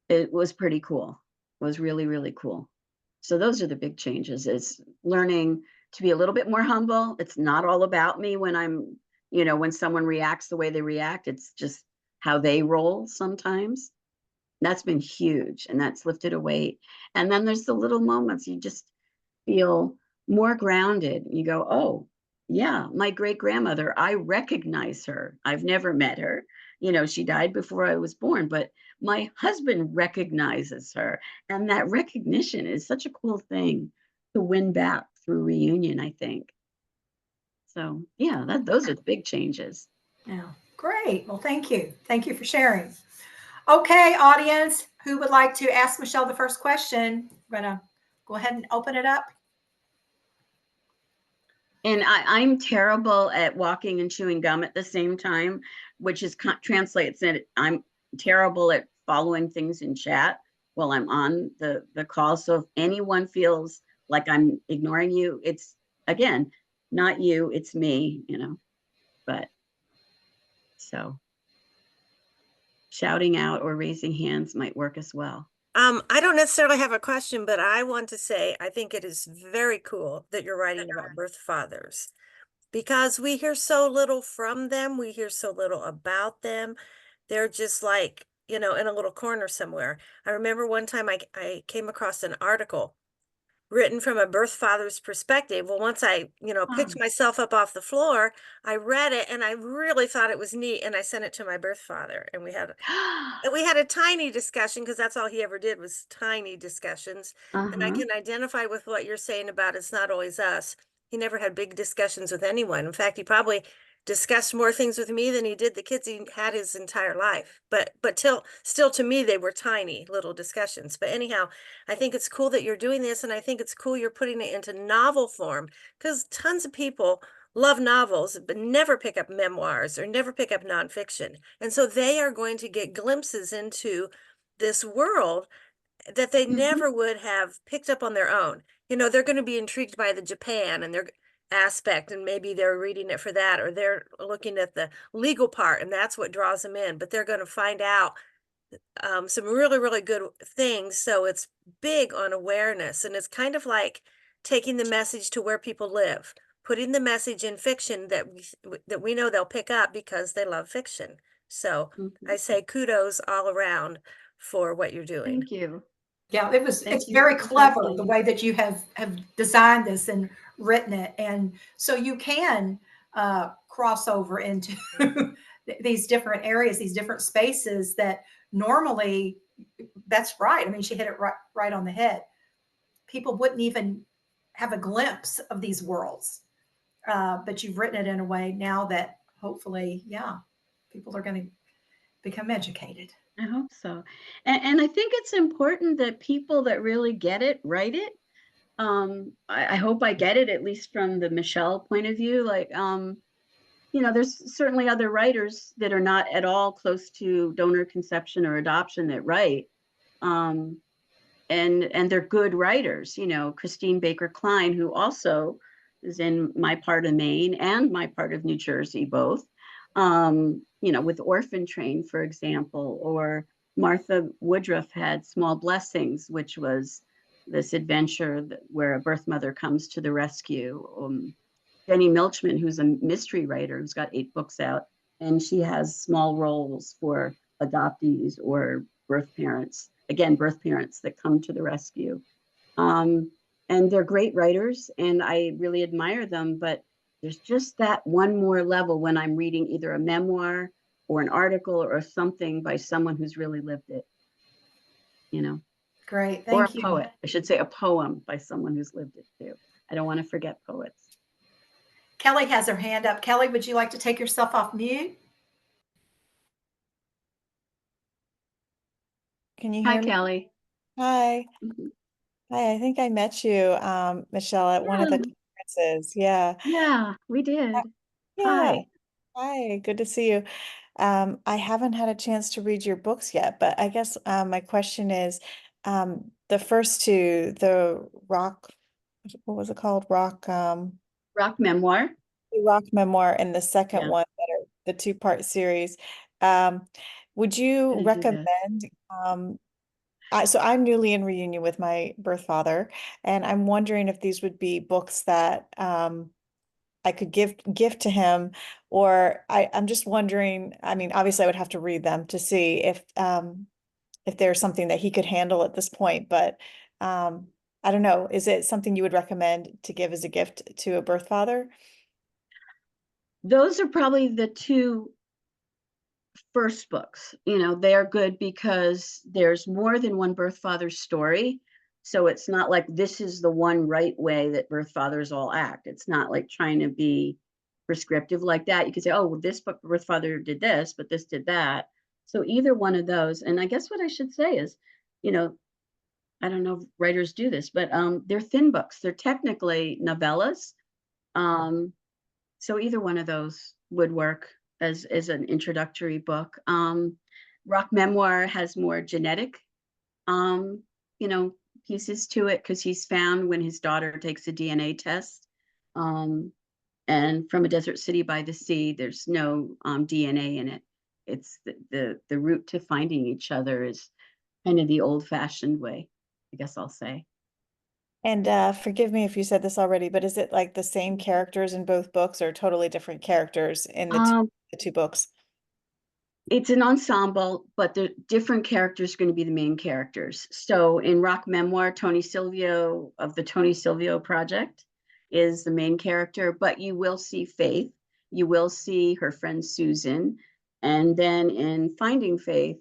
it was pretty cool. It was really, really cool. So those are the big changes, is learning to be a little bit more humble. It's not all about me when I'm, you know, when someone reacts the way they react, it's just how they roll sometimes. That's been huge, and that's lifted a weight. And then there's the little moments you just feel more grounded. You go, oh, yeah, my great-grandmother, I recognize her. I've never met her. You know, she died before I was born, but my husband recognizes her. And that recognition is such a cool thing to win back through reunion, I think. So yeah, those are the big changes. Yeah, great. Well, thank you. Thank you for sharing. Okay, audience, who would like to ask Michele the first question? We're going to go ahead and open it up. And I'm terrible at walking and chewing gum at the same time, which is translates that I'm terrible at following things in chat while I'm on the call. So if anyone feels like I'm ignoring you, it's, again, not you, it's me, you know. But so shouting out or raising hands might work as well. I don't necessarily have a question, but I want to say, I think it is very cool that you're writing about birth fathers, because we hear so little from them. We hear so little about them. They're just like, you know, in a little corner somewhere. I remember one time I came across an article written from a birth father's perspective. Well, once I, you know, picked myself up off the floor, I read it and I really thought it was neat, and I sent it to my birth father, and we had a tiny discussion, because that's all he ever did was tiny discussions. And I can identify with what you're saying about it's not always us. He never had big discussions with anyone. In fact, he probably discussed more things with me than he did the kids he had his entire life. But still to me, they were tiny little discussions. But anyhow, I think it's cool that you're doing this, and I think it's cool you're putting it into novel form, because tons of people love novels but never pick up memoirs or never pick up nonfiction. And so they are going to get glimpses into this world that they never would have picked up on their own. You know, they're going to be intrigued by the Japan and their aspect, and maybe they're reading it for that, or they're looking at the legal part, and that's what draws them in. But they're going to find out some really, really good things. So it's big on awareness, and it's kind of like taking the message to where people live, putting the message in fiction that we know they'll pick up because they love fiction. So I say kudos all around for what you're doing. Thank you. Yeah, it's very clever the way that you have designed this and written it. And so you can cross over into these different areas, these different spaces that normally, that's right. I mean, she hit it right on the head. People wouldn't even have a glimpse of these worlds. But you've written it in a way now that hopefully, yeah, people are going to become educated. I hope so. And I think it's important that people that really get it, write it. I hope I get it, at least from the Michele point of view. Like, you know, there's certainly other writers that are not at all close to donor conception or adoption that write. And they're good writers, you know, Christine Baker Klein, who also is in my part of Maine and my part of New Jersey, both. You know, with Orphan Train, for example, or Martha Woodruff had Small Blessings, which was this adventure where a birth mother comes to the rescue. Jenny Milchman, who's a mystery writer, who's got 8 books out, and she has small roles for adoptees or birth parents. Again, birth parents that come to the rescue. And they're great writers, and I really admire them, but there's just that one more level when I'm reading either a memoir or an article or something by someone who's really lived it, you know, Great. or Thank a you. poet. I should say a poem by someone who's lived it too. I don't want to forget poets. Kelly has her hand up. Kelly, would you like to take yourself off mute? Can you Hi, hear me? Kelly. Hi. Mhm. Hi, I think I met you, Michelle, at one of the conferences. Yeah. Yeah, we did. Yeah. Hi. Hi, good to see you. I haven't had a chance to read your books yet, but I guess my question is, the first two, the Rock, what was it called? Rock Memoir. The Rock Memoir, and the second Yeah. one that are the two-part series. Would you Gonna do that. recommend, so I'm newly in reunion with my birth father, and I'm wondering if these would be books that I could gift to him, or I'm just wondering, I mean, obviously I would have to read them to see if there's something that he could handle at this point, but I don't know, is it something you would recommend to give as a gift to a birth father? Those are probably the two first books. You know, they are good because there's more than one birth father's story. So it's not like this is the one right way that birth fathers all act. It's not like trying to be prescriptive like that. You could say, oh, well, this book birth father did this, but this did that. So either one of those. And I guess what I should say is, you know, I don't know if writers do this, but they're thin books. They're technically novellas. So either one of those would work as an introductory book. Rock Memoir has more genetic, you know, pieces to it because he's found when his daughter takes a DNA test. And from a desert city by the sea, there's no DNA in it. It's the route to finding each other is kind of the old-fashioned way, I guess I'll say. And forgive me if you said this already, but is it like the same characters in both books or totally different characters in the two books? It's an ensemble, but the different characters are going to be the main characters. So in Rock Memoir, Tony Silvio of the Tony Silvio Project is the main character, but you will see Faith, you will see her friend Susan, and then in Finding Faith,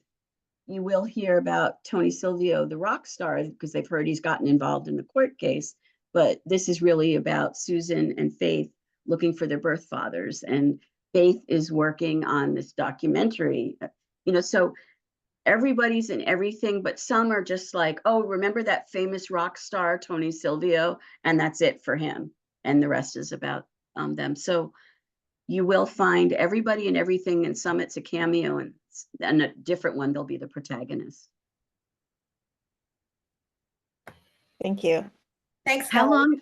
you will hear about Tony Silvio, the rock star, because they've heard he's gotten involved in the court case. But this is really about Susan and Faith looking for their birth fathers. And Faith is working on this documentary, you know, so everybody's in everything, but some are just like, oh, remember that famous rock star, Tony Silvio? And that's it for him. And the rest is about them. So you will find everybody and everything, and some it's a cameo, and a different one, they'll be the protagonist. Thank you. Thanks, How Kelly. long?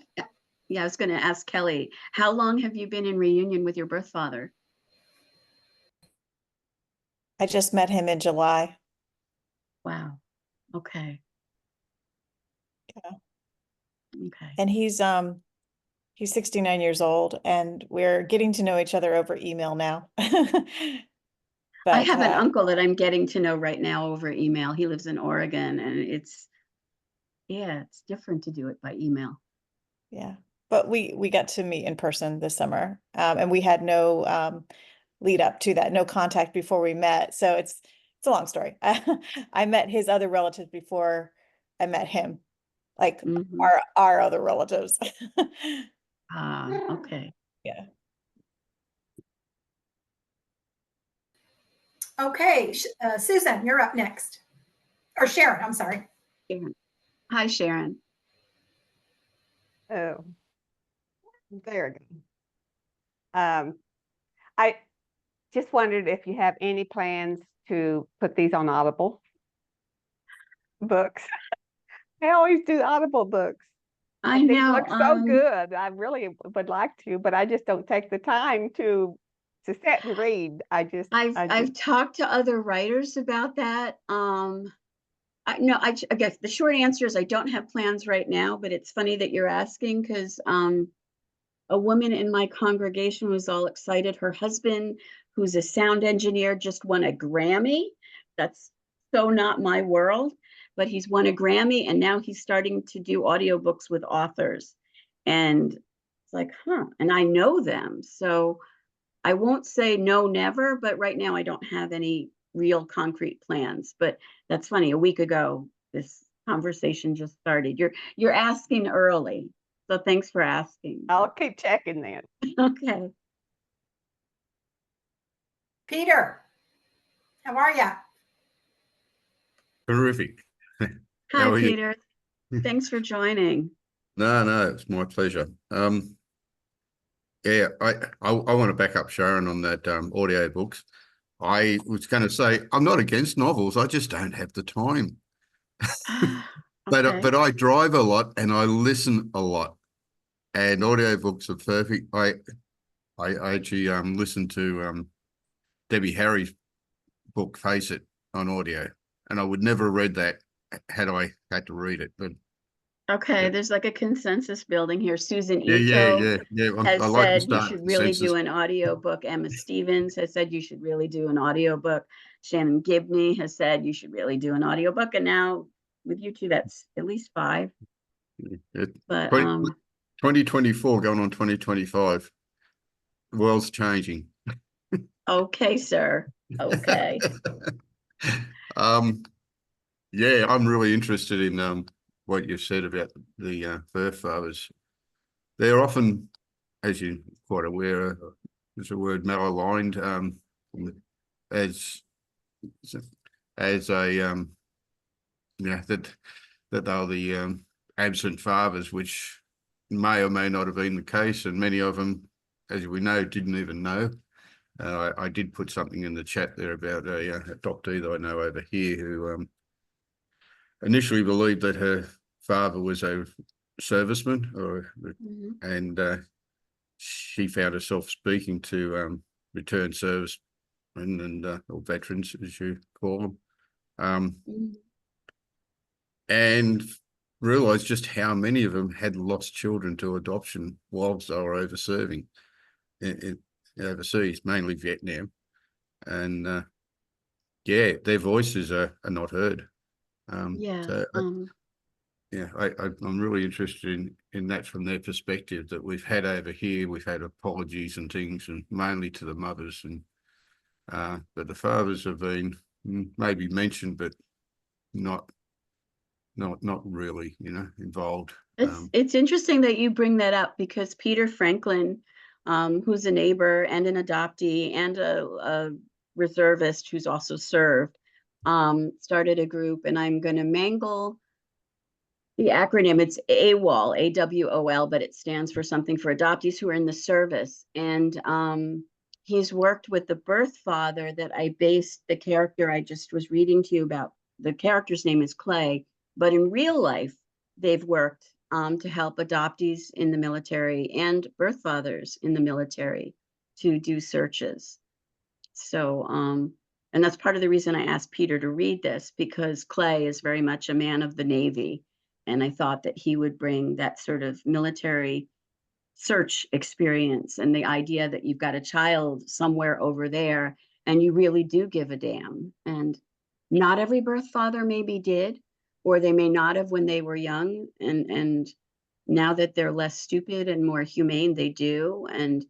Yeah, I was going to ask Kelly, how long have you been in reunion with your birth father? I just met him in July. Wow. Okay. Yeah. Okay. And he's 69 years old, and we're getting to know each other over email now. I But have an uncle that I'm getting to know right now over email. He lives in Oregon, and it's different to do it by email. yeah, but we got to meet in person this summer, and we had no lead up to that, no contact before we met. So it's a long story. I met his other relatives before I met him, like our other relatives. Okay. Yeah. Okay, Susan, you're up next. Or Sharon, I'm sorry. Sharon. Hi, Sharon. Oh, there we go. I just wondered if you have any plans to put these on Audible books. I always do Audible books. I And they know. look so good. I really would like to, but I just don't take the time to sit and read. I've talked to other writers about that. I guess the short answer is I don't have plans right now, but it's funny that you're asking because a woman in my congregation was all excited. Her husband, who's a sound engineer, just won a Grammy. That's so not my world, but he's won a Grammy, and now he's starting to do audiobooks with authors. And it's like, huh, and I know them. So I won't say no, never, but right now I don't have any real concrete plans. But that's funny. A week ago, this conversation just started. You're asking early. So thanks for asking. I'll keep checking then. Okay. Peter, how are you? Terrific. How Hi, are you? Peter. Thanks for joining. No, it's my pleasure. Yeah, I want to back up Sharon on that audio books. I was going to say I'm not against novels. I just don't have the time. Okay. But I drive a lot and I listen a lot, and audiobooks are perfect. I actually listened to Debbie Harry's book Face It on audio, and I would never have read that had I had to read it. But Okay, yeah. there's like a consensus building here. Susan Yeah. Ito has I like to said you start should really consensus. do an audiobook. Emma Stevens has said you should really do an audiobook. Shannon Gibney has said you should really do an audiobook. And now with you two, that's at least 5. But 2024 going on 2025. The world's changing. okay, sir. Okay. Yeah, I'm really interested in what you said about the birth fathers. They're often, as you're quite aware, there's a word malaligned as a yeah, that they're the absent fathers, which may or may not have been the case, and many of them, as we know, didn't even know. I did put something in the chat there about a adoptee that I know over here who initially believed that her father was a serviceman, and she found herself speaking to returned servicemen and or veterans, as you call them, and realised just how many of them had lost children to adoption whilst they were over serving in overseas, mainly Vietnam, and yeah, their voices are not heard. So I'm really interested in that from their perspective that we've had over here. We've had apologies and things, and mainly to the mothers, and but the fathers have been maybe mentioned, but not really, involved. It's interesting that you bring that up, because Peter Franklin, who's a neighbor and an adoptee and a reservist who's also served, started a group, and I'm going to mangle the acronym. It's AWOL, AWOL, but it stands for something for adoptees who are in the service. And he's worked with the birth father that I based the character I just was reading to you about. The character's name is Clay, but in real life, they've worked to help adoptees in the military and birth fathers in the military to do searches. So, and that's part of the reason I asked Peter to read this, because Clay is very much a man of the Navy. And I thought that he would bring that sort of military search experience, and the idea that you've got a child somewhere over there and you really do give a damn. And not every birth father maybe did, or they may not have when they were young. And now that they're less stupid and more humane, they do. And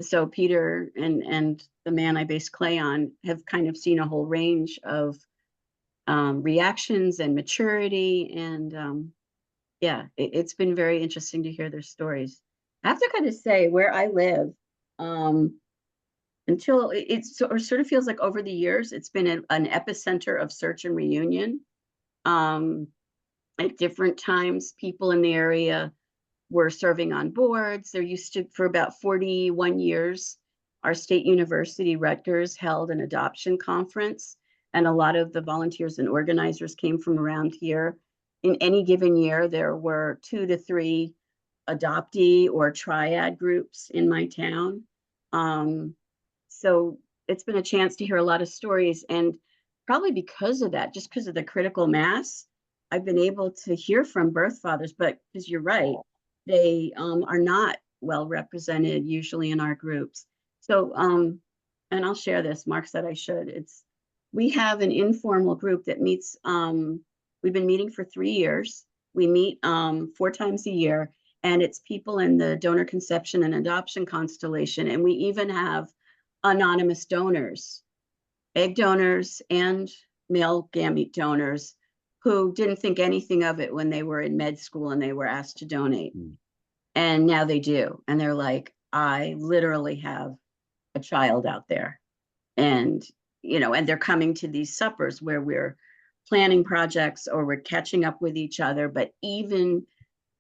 so Peter and the man I based Clay on have kind of seen a whole range of reactions and maturity. And yeah, it's been very interesting to hear their stories. I have to kind of say, where I live, until it sort of feels like over the years, it's been an epicenter of search and reunion. At different times, people in the area were serving on boards. There used to, for about 41 years, our state university, Rutgers, held an adoption conference, and a lot of the volunteers and organizers came from around here. In any given year, there were 2 to 3 adoptee or triad groups in my town. So it's been a chance to hear a lot of stories, and probably because of that, just because of the critical mass, I've been able to hear from birth fathers. But because you're right, they are not well represented usually in our groups. So and I'll share this, Mark said I should, we have an informal group that meets, we've been meeting for 3 years. We meet 4 times a year, and it's people in the donor conception and adoption constellation. And we even have anonymous donors, egg donors and male gamete donors, who didn't think anything of it when they were in med school and they were asked to donate. And now they do. And they're like, I literally have a child out there. And, you know, and they're coming to these suppers where we're planning projects or we're catching up with each other. But even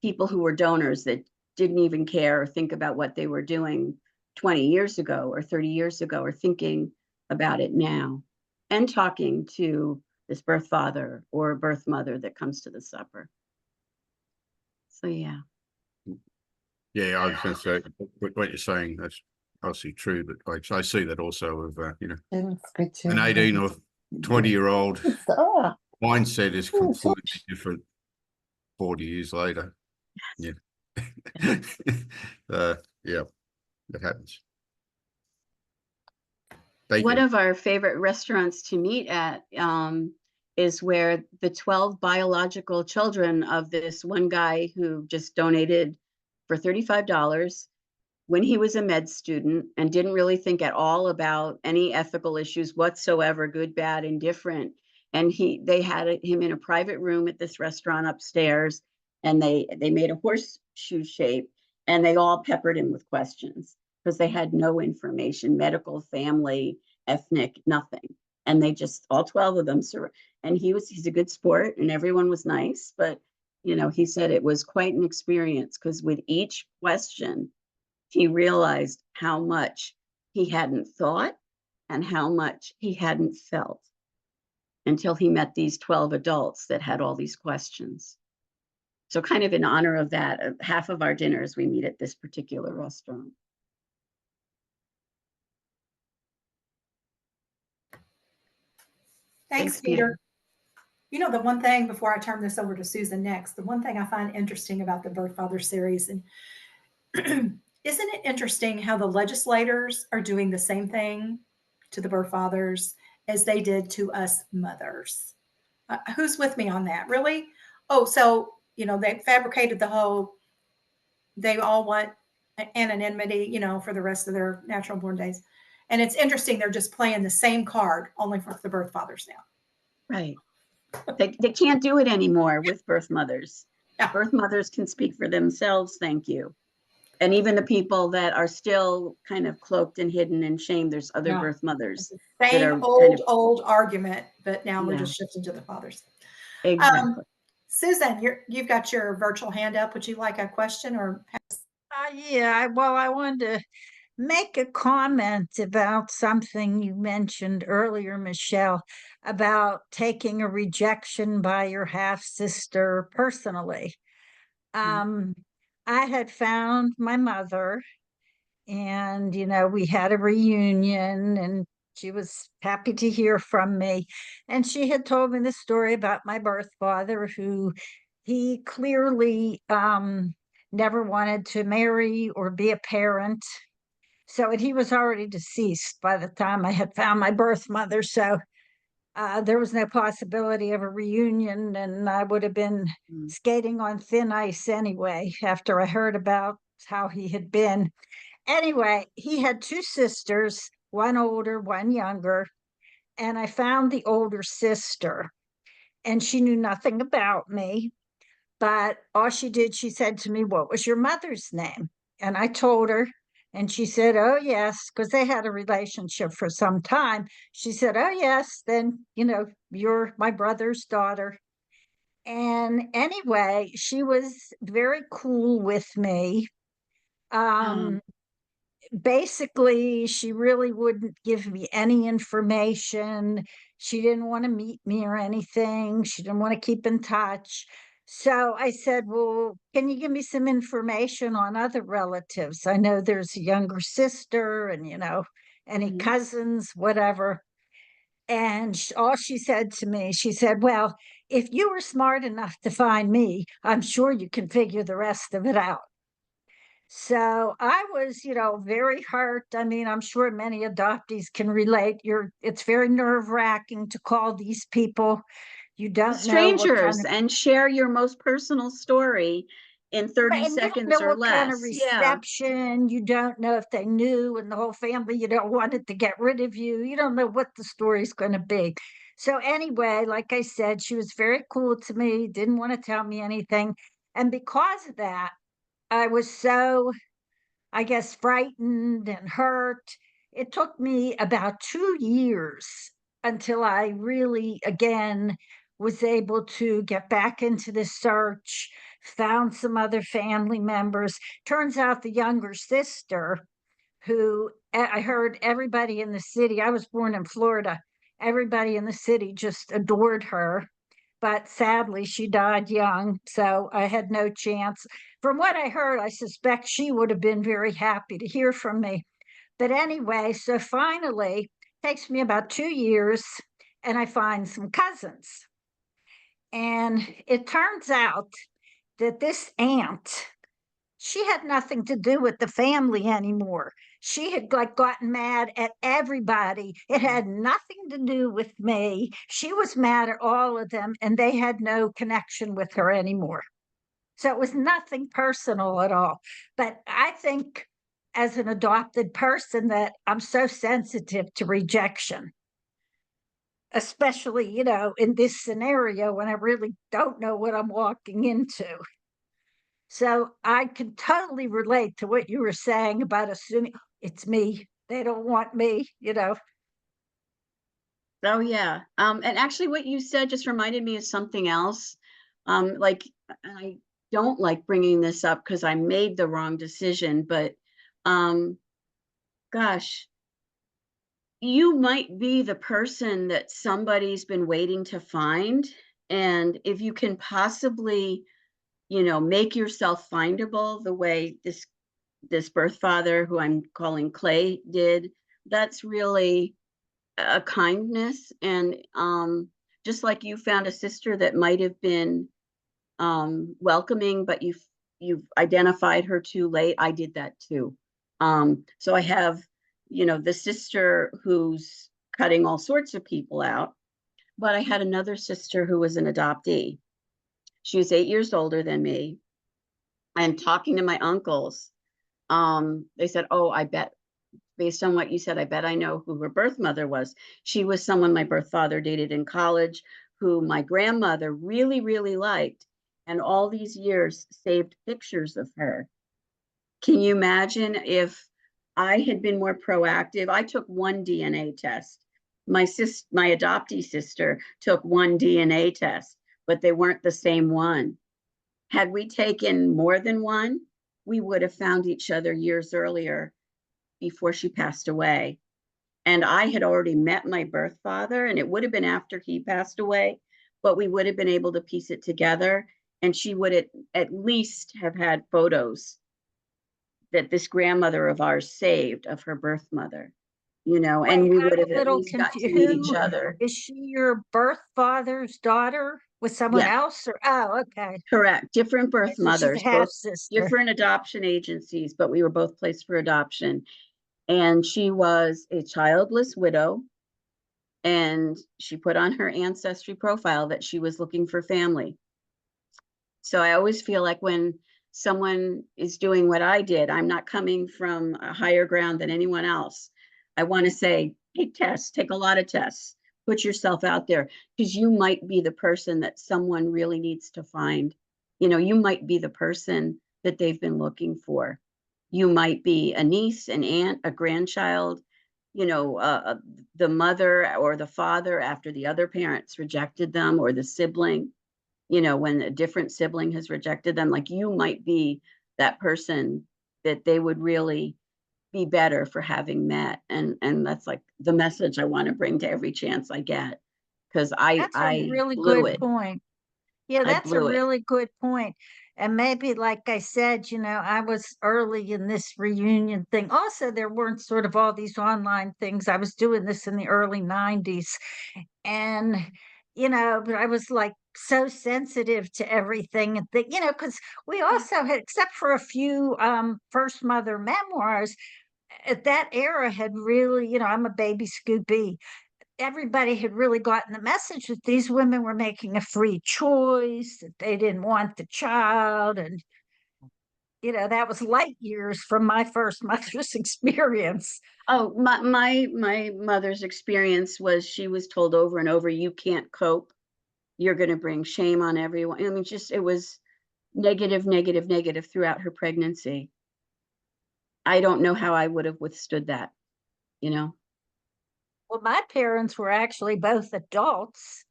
people who were donors that didn't even care or think about what they were doing 20 years ago or 30 years ago are thinking about it now and talking to this birth father or birth mother that comes to the supper. So, yeah. Yeah, I was going to say what you're saying, that's obviously true, but I see that also of, you know, an 18 or 20-year-old mindset is completely different 40 years later. Yeah. Yeah, that happens. One of our favorite restaurants to meet at is where the 12 biological children of this one guy who just donated for $35 when he was a med student and didn't really think at all about any ethical issues whatsoever, good, bad, indifferent. And they had him in a private room at this restaurant upstairs, and they made a horseshoe shape, and they all peppered him with questions because they had no information, medical, family, ethnic, nothing. And they just, all 12 of them, and he's a good sport and everyone was nice, but you know, he said it was quite an experience because with each question, he realized how much he hadn't thought and how much he hadn't felt until he met these 12 adults that had all these questions. So kind of in honor of that, half of our dinners, we meet at this particular restaurant. Thanks, Peter. You know, the one thing before I turn this over to Susan next, the one thing I find interesting about the Birth Father series, and isn't it interesting how the legislators are doing the same thing to the birth fathers as they did to us mothers? Who's with me on that? Really? Oh, so, you know, they fabricated the whole, they all want anonymity, you know, for the rest of their natural born days. And it's interesting, they're just playing the same card, only for the birth fathers now. Right. They can't do it anymore with birth mothers. Yeah. Birth mothers can speak for themselves, thank you. And even the people that are still kind of cloaked and hidden in shame, there's other birth mothers. Same old argument, but now we're just shifting to the fathers. Exactly. Susan, you've got your virtual hand up. Would you like a question or? Yeah, well, I wanted to make a comment about something you mentioned earlier, Michele, about taking a rejection by your half sister personally. I had found my mother, and you know, we had a reunion, and she was happy to hear from me. And she had told me the story about my birth father, who he clearly never wanted to marry or be a parent. So he was already deceased by the time I had found my birth mother. So there was no possibility of a reunion, and I would have been skating on thin ice anyway after I heard about how he had been. Anyway, he had 2 sisters, one older, one younger, and I found the older sister, and she knew nothing about me. But all she did, she said to me, "What was your mother's name?" And I told her, and she said, "Oh, yes," because they had a relationship for some time. She said, "Oh, yes, then, you know, you're my brother's daughter." And anyway, she was very cool with me. Basically, she really wouldn't give me any information. She didn't want to meet me or anything. She didn't want to keep in touch. So I said, "Well, can you give me some information on other relatives? I know there's a younger sister and, you know, any cousins, whatever." And all she said to me, she said, "Well, if you were smart enough to find me, I'm sure you can figure the rest of it out." So I was, very hurt. I mean, I'm sure many adoptees can relate. It's very nerve-wracking to call these people. You don't know what kind Strangers, of, and share your most personal story in 30 and you don't seconds know or what kind of less. Yeah. reception. You don't know if they knew, and the whole family, you don't want it to get rid of you. You don't know what the story's going to be. So anyway, like I said, she was very cool to me, didn't want to tell me anything. And because of that, I was so, I guess, frightened and hurt. It took me about 2 years until I really, again, was able to get back into the search, found some other family members. Turns out the younger sister, who I heard everybody in the city, I was born in Florida, everybody in the city just adored her. But sadly, she died young, so I had no chance. From what I heard, I suspect she would have been very happy to hear from me. But anyway, so finally, takes me about 2 years, and I find some cousins. And it turns out that this aunt, she had nothing to do with the family anymore. She had like gotten mad at everybody. It had nothing to do with me. She was mad at all of them, and they had no connection with her anymore. So it was nothing personal at all. But I think as an adopted person that I'm so sensitive to rejection, especially, in this scenario when I really don't know what I'm walking into. So I can totally relate to what you were saying about assuming it's me. They don't want me. Oh yeah. And actually what you said just reminded me of something else. Like I don't like bringing this up because I made the wrong decision, but um, gosh, you might be the person that somebody's been waiting to find. And if you can possibly, make yourself findable the way this birth father, who I'm calling Clay, did, that's really a kindness. And just like you found a sister that might have been welcoming, but you've identified her too late, I did that too. So I have, the sister who's cutting all sorts of people out, but I had another sister who was an adoptee. She was 8 years older than me. And talking to my uncles, they said, oh, I bet, based on what you said, I bet I know who her birth mother was. She was someone my birth father dated in college, who my grandmother really, really liked, and all these years saved pictures of her. Can you imagine if I had been more proactive? I took one DNA test. My adoptee sister took one DNA test, but they weren't the same one. Had we taken more than one, we would have found each other years earlier before she passed away. And I had already met my birth father, and it would have been after he passed away, but we would have been able to piece it together. And she would at least have had photos that this grandmother of ours saved of her birth mother, and Wait, we I'm would have a at little least got to meet each other. Is she your birth father's daughter with someone Yes, else? Or oh, okay. correct. Different Okay, birth so she's a mothers, half both sister. different adoption agencies, but we were both placed for adoption. And she was a childless widow. And she put on her ancestry profile that she was looking for family. So I always feel like when someone is doing what I did, I'm not coming from a higher ground than anyone else. I want to say, take tests, take a lot of tests, put yourself out there, because you might be the person that someone really needs to find. You might be the person that they've been looking for. You might be a niece, an aunt, a grandchild, the mother or the father after the other parents rejected them, or the sibling, when a different sibling has rejected them. Like, you might be that person that they would really be better for having met. And that's like the message I want to bring to every chance I get, because That's a I really blew good it. point. Yeah, I that's a blew it. really good point. And maybe, like I said, I was early in this reunion thing. Also, there weren't sort of all these online things. I was doing this in the early 90s. And, but I was like so sensitive to everything that, you know, because we also had, except for a few first mother memoirs, at that era had really, you know, I'm a baby Scoopy. Everybody had really gotten the message that these women were making a free choice, that they didn't want the child. And, you know, that was light years from my first mother's experience. Oh, my mother's experience was she was told over and over, you can't cope. You're going to bring shame on everyone. I mean, just, it was negative, negative, negative throughout her pregnancy. I don't know how I would have withstood that, you know? Well, my parents were actually both adults.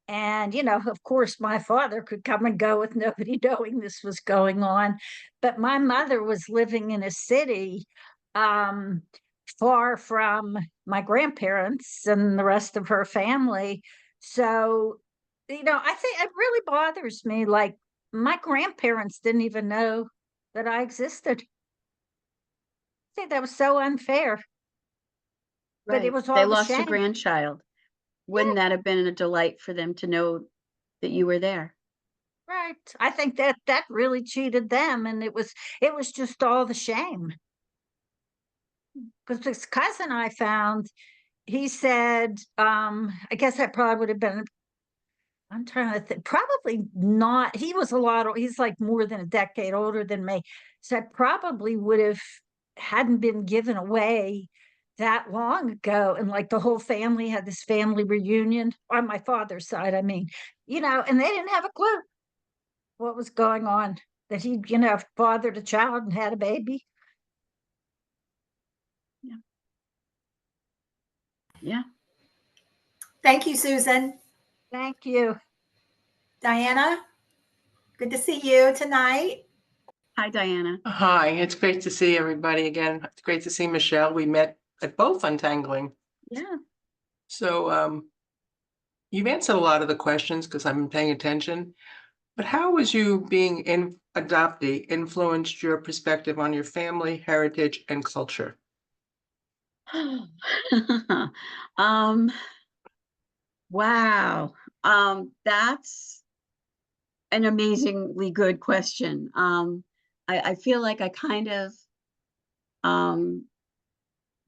And, you know, of course, my father could come and go with nobody knowing this was going on. But my mother was living in a city far from my grandparents and the rest of her family. So, you know, I think it really bothers me. Like, my grandparents didn't even know that I existed. I think that was so unfair. But it Right. was They all the lost a shame. grandchild. Wouldn't that have been a delight for them to know that you were there? Right. I think that that really cheated them, and it was just all the shame. Because this cousin I found, he said, I guess that probably would have been, I'm trying to think, probably not. He was a lot, he's like more than a decade older than me. So I probably would have hadn't been given away that long ago. And like the whole family had this family reunion on my father's side, I mean, you know, and they didn't have a clue what was going on, that he, you know, fathered a child and had a baby. Yeah. Yeah. Thank you, Susan. Thank you. Diana, good to see you tonight. Hi, Diana. Hi, it's great to see everybody again. It's great to see Michelle. We met at both Untangling. Yeah. So you've answered a lot of the questions because I've been paying attention. But how has you being an adoptee influenced your perspective on your family, heritage, and culture? Wow. That's an amazingly good question. I feel like I kind of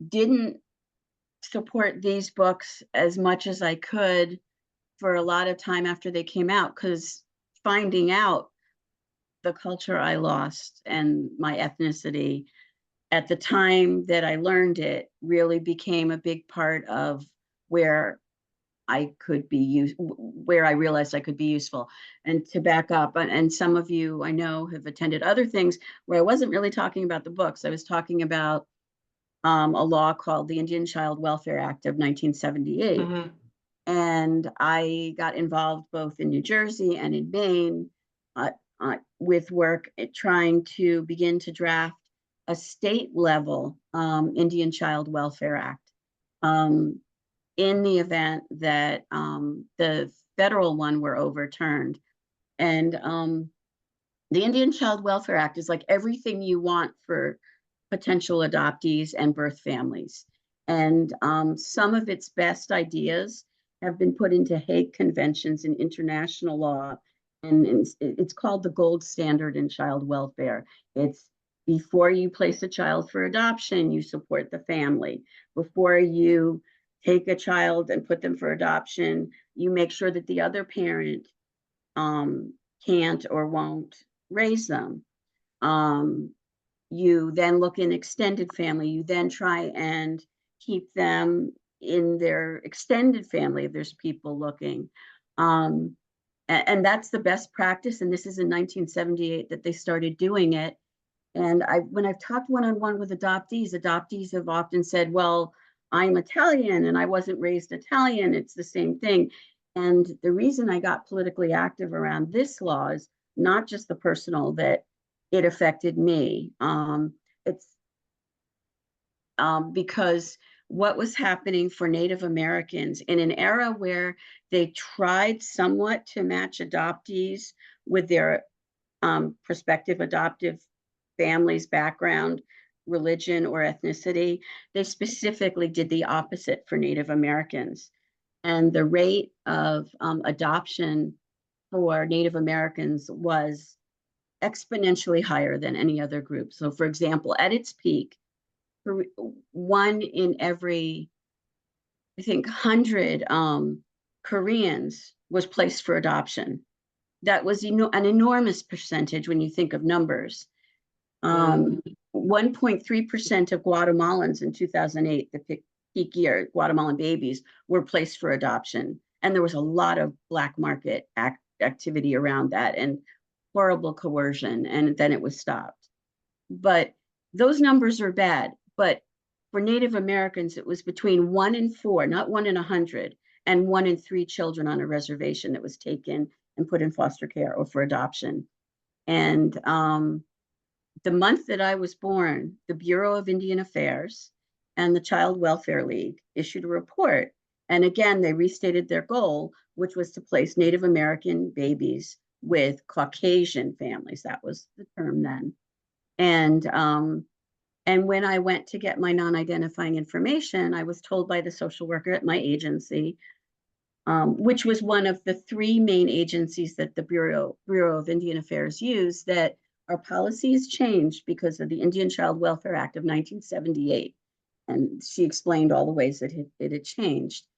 didn't support these books as much as I could for a lot of time after they came out, because finding out the culture I lost and my ethnicity at the time that I learned it really became a big part of where I could be used, where I realized I could be useful. And to back up, and some of you I know have attended other things where I wasn't really talking about the books. I was talking about a law called the Indian Child Welfare Act of 1978. Mm-hmm. And I got involved both in New Jersey and in Maine with work trying to begin to draft a state level Indian Child Welfare Act. In the event that the federal one were overturned. And the Indian Child Welfare Act is like everything you want for potential adoptees and birth families. And some of its best ideas have been put into Hague conventions and international law. And it's called the gold standard in child welfare. It's before you place a child for adoption, you support the family. Before you take a child and put them for adoption, you make sure that the other parent can't or won't raise them. You then look in extended family. You then try and keep them in their extended family if there's people looking. And that's the best practice. And this is in 1978 that they started doing it. And when I've talked one-on-one with adoptees have often said, well, I'm Italian and I wasn't raised Italian. It's the same thing. And the reason I got politically active around this law is not just the personal that it affected me. It's because what was happening for Native Americans in an era where they tried somewhat to match adoptees with their prospective adoptive families' background, religion, or ethnicity, they specifically did the opposite for Native Americans. And the rate of adoption for Native Americans was exponentially higher than any other group. So for example, at its peak, one in every, I think, 100 Koreans was placed for adoption. That was an enormous percentage when you think of numbers. 1.3% of Guatemalans in 2008, the peak year, Guatemalan babies, were placed for adoption. And there was a lot of black market activity around that and horrible coercion, and then it was stopped. But those numbers are bad. But for Native Americans, it was between 1 in 4, not 1 in 100, and 1 in 3 children on a reservation that was taken and put in foster care or for adoption. And the month that I was born, the Bureau of Indian Affairs and the Child Welfare League issued a report. And again, they restated their goal, which was to place Native American babies with Caucasian families. That was the term then. And when I went to get my non-identifying information, I was told by the social worker at my agency, which was one of the 3 main agencies that the Bureau of Indian Affairs used, that our policies changed because of the Indian Child Welfare Act of 1978. And she explained all the ways that it had changed.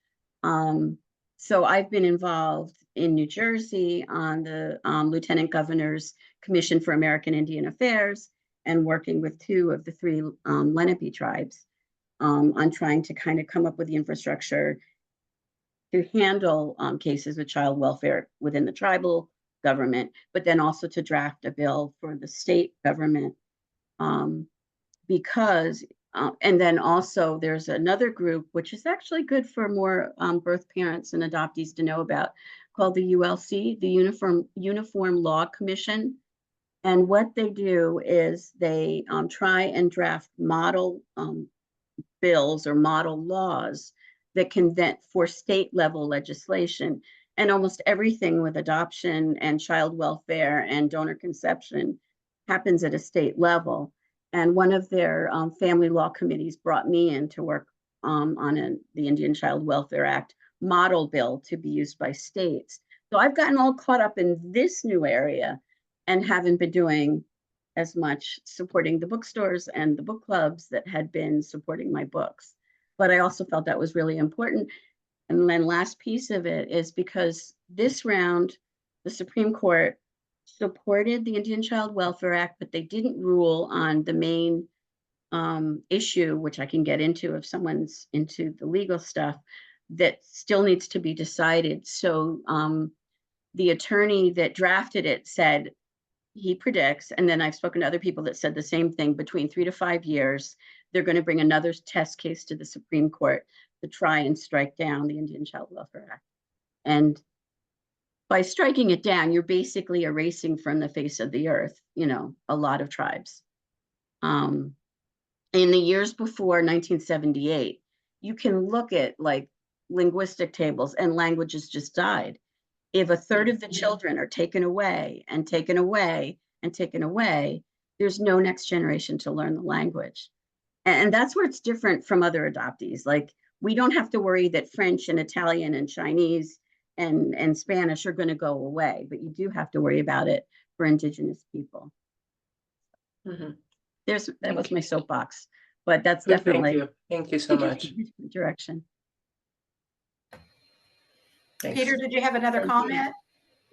So I've been involved in New Jersey on the Lieutenant Governor's Commission for American Indian Affairs and working with 2 of the 3 Lenape tribes on trying to kind of come up with the infrastructure to handle cases of child welfare within the tribal government, but then also to draft a bill for the state government because, and then also there's another group, which is actually good for more birth parents and adoptees to know about, called the ULC, the Uniform Law Commission. And what they do is they try and draft model bills or model laws that can then for state level legislation. And almost everything with adoption and child welfare and donor conception happens at a state level. And one of their family law committees brought me in to work on the Indian Child Welfare Act model bill to be used by states. So I've gotten all caught up in this new area and haven't been doing as much supporting the bookstores and the book clubs that had been supporting my books. But I also felt that was really important. And then last piece of it is because this round, the Supreme Court supported the Indian Child Welfare Act, but they didn't rule on the main issue, which I can get into if someone's into the legal stuff, that still needs to be decided. So the attorney that drafted it said, he predicts, and then I've spoken to other people that said the same thing, between 3 to 5 years, they're going to bring another test case to the Supreme Court to try and strike down the Indian Child Welfare Act. And by striking it down, you're basically erasing from the face of the earth, you know, a lot of tribes. In the years before 1978, you can look at like linguistic tables and languages just died. If a third of the children are taken away and taken away and taken away, there's no next generation to learn the language. And that's where it's different from other adoptees. Like, we don't have to worry that French and Italian and Chinese and Spanish are going to go away, but you do have to worry about it for Indigenous people. That was my soapbox, but that's definitely. Thank you so much. Direction. Thanks. Peter, did you have another comment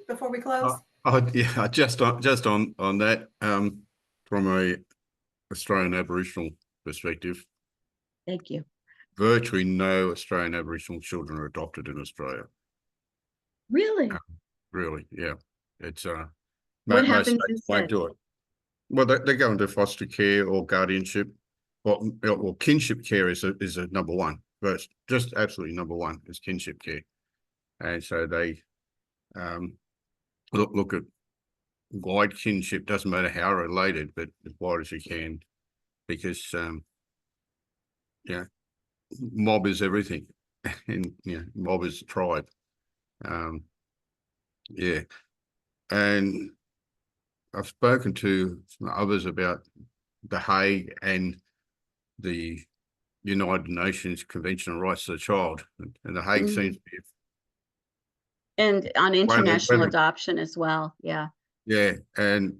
before we close? Yeah, just on that, from a Australian Aboriginal perspective. Thank you. Virtually no Australian Aboriginal children are adopted in Australia. Really? Really, yeah. It's What most happens states instead? won't do it. Well, they go into foster care or guardianship, or kinship care is a number one. But just absolutely number one is kinship care, and so they look at wide kinship. Doesn't matter how related, but as wide as you can, because yeah, mob is everything, and mob is tribe. Yeah, and I've spoken to some others about The Hague and the United Nations Convention on Rights of the Child, and The Hague seems to be And on international adoption as well. Yeah. Yeah, and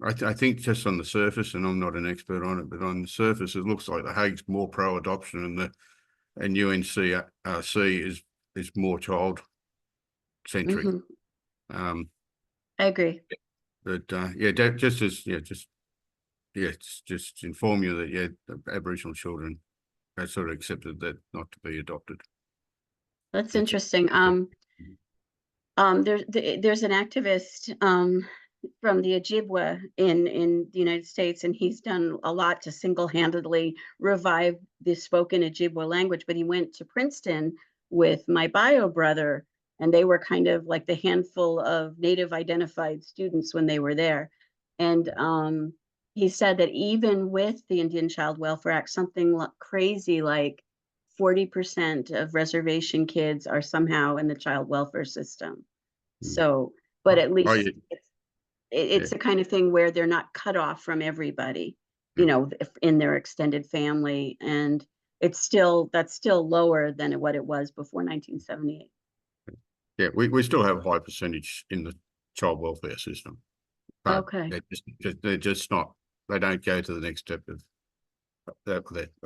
I think just on the surface, and I'm not an expert on it, but on the surface, it looks like the Hague's more pro-adoption, and UNCRC is more child-centric. I agree. But just inform you that Aboriginal children are sort of accepted that not to be adopted. That's interesting. There's an activist from the Ojibwa in the United States, and he's done a lot to single-handedly revive the spoken Ojibwa language. But he went to Princeton with my bio brother, and they were kind of like the handful of Native identified students when they were there. And he said that even with the Indian Child Welfare Act, something crazy like 40% of reservation kids are somehow in the child welfare system. So, but at least it's the kind of thing where they're not cut off from everybody, you know, in their extended family. And that's still lower than what it was before 1978. Yeah, we still have a high percentage in the child welfare system. But okay. They're just not, they don't go to the next step of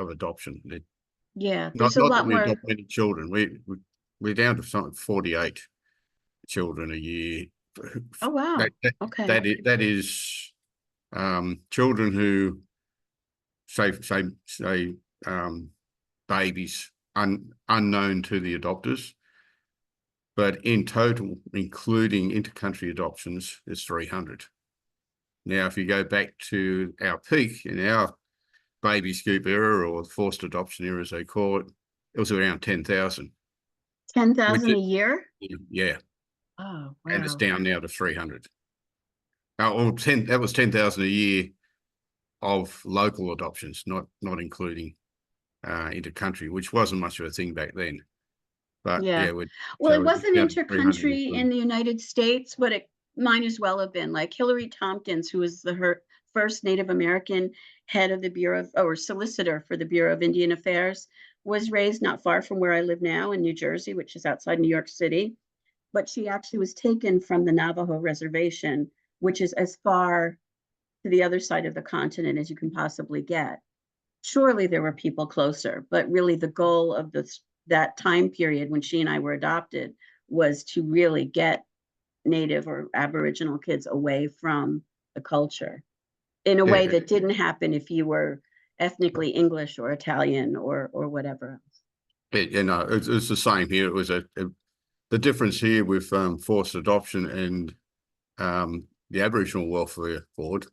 adoption. There's a lot more. Adopt many children. We're down to something 48 children a year. Oh wow. Okay. That is children who say babies unknown to the adopters, but in total, including intercountry adoptions, is 300. Now, if you go back to our peak in our baby scoop era, or forced adoption era, as they call it, it was around 10,000. 10,000 a year? Yeah. Oh, wow. And it's down now to 300. That was 10,000 a year of local adoptions, not including intercountry, which wasn't much of a thing back then. But well, it wasn't intercountry in the United States, but it might as well have been. Like Hillary Tompkins, who was her first Native American head of the Bureau or solicitor for the Bureau of Indian Affairs, was raised not far from where I live now in New Jersey, which is outside New York City. But she actually was taken from the Navajo reservation, which is as far to the other side of the continent as you can possibly get. Surely there were people closer, but really the goal of that time period when she and I were adopted was to really get Native or Aboriginal kids away from the culture in a way that didn't happen if you were ethnically English or Italian or whatever else. It's the same here. It was the difference here with forced adoption and the Aboriginal Welfare Board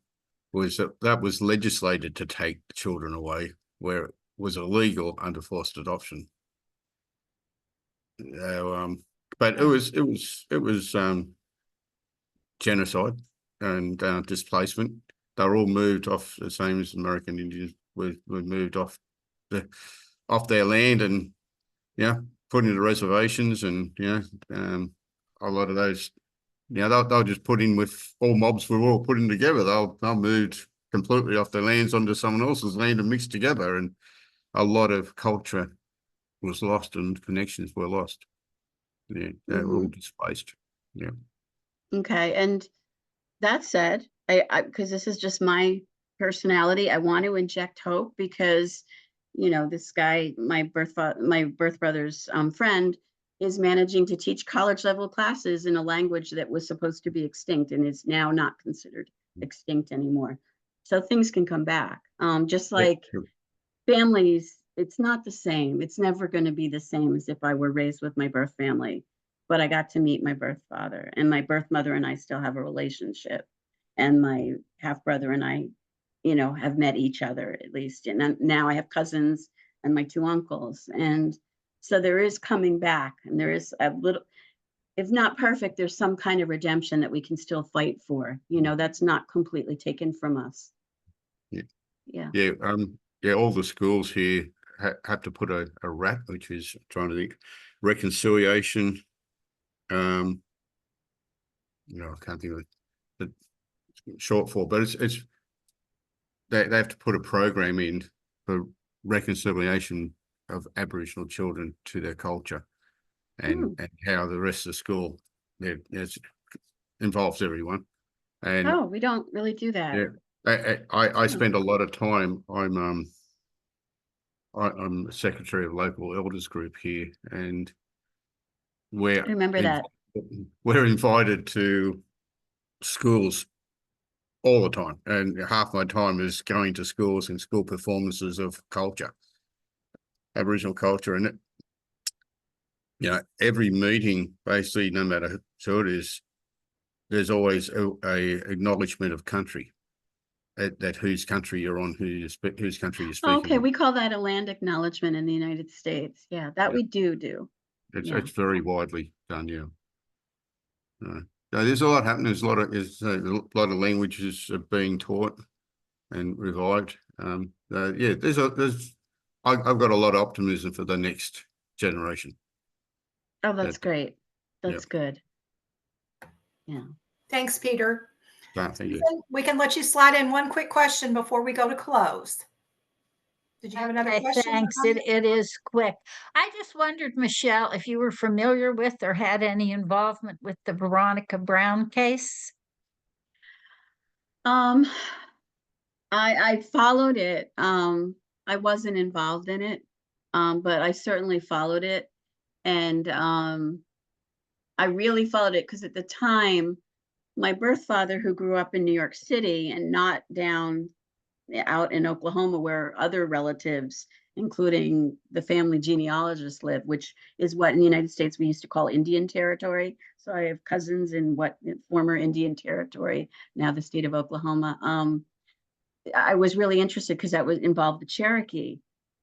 was that was legislated to take the children away where it was illegal under forced adoption. But it was genocide and displacement. They were all moved off, the same as American Indians were moved off their land and put into reservations, and a lot of those they'll just put in with all mobs were all put in together. They'll moved completely off their lands onto someone else's land and mixed together, and a lot of culture was lost and connections were lost. They were all displaced. Okay, and that said, I because this is just my personality, I want to inject hope because this guy, my birth brother's friend, is managing to teach college level classes in a language that was supposed to be extinct and is now not considered extinct anymore. So things can come back. Just like families, it's not the same. It's never going to be the same as if I were raised with my birth family, but I got to meet my birth father, and my birth mother and I still have a relationship, and my half brother and I have met each other at least. And now I have cousins and my two uncles. And so there is coming back, and there is a little, if not perfect, there's some kind of redemption that we can still fight for. That's not completely taken from us. All the schools here have to put a RAP, which is trying to think, reconciliation. I can't think of the short for, but it's they have to put a program in for reconciliation of Aboriginal children to their culture. and how the rest of the school it involves everyone. And Oh, we don't really do that. yeah, I spend a lot of time. I'm the secretary of local elders group here, and we're Remember that. we're invited to schools all the time, and half my time is going to schools and school performances of culture, Aboriginal culture, and it, you know, every meeting, basically, no matter who it is, there's always a acknowledgement of country, that whose country you're on, whose country you're speaking. Okay, on. we call that a land acknowledgement in the United States. Yeah, that we do. It's very widely done. Yeah. So there's a lot happening. There's a lot of languages are being taught and revived. Yeah, I've got a lot of optimism for the next generation. Oh, that's great. That's good. Yeah. Thanks, Peter. Thank you. We can let you slide in one quick question before we go to close. Did you have another question? Thanks. It is quick. I just wondered, Michele, if you were familiar with or had any involvement with the Veronica Brown case. I followed it. I wasn't involved in it, but I certainly followed it. And I really followed it because at the time, my birth father, who grew up in New York City and not down out in Oklahoma where other relatives, including the family genealogists, live, which is what in the United States we used to call Indian Territory. So I have cousins in former Indian Territory, now the state of Oklahoma. I was really interested because that involved the Cherokee.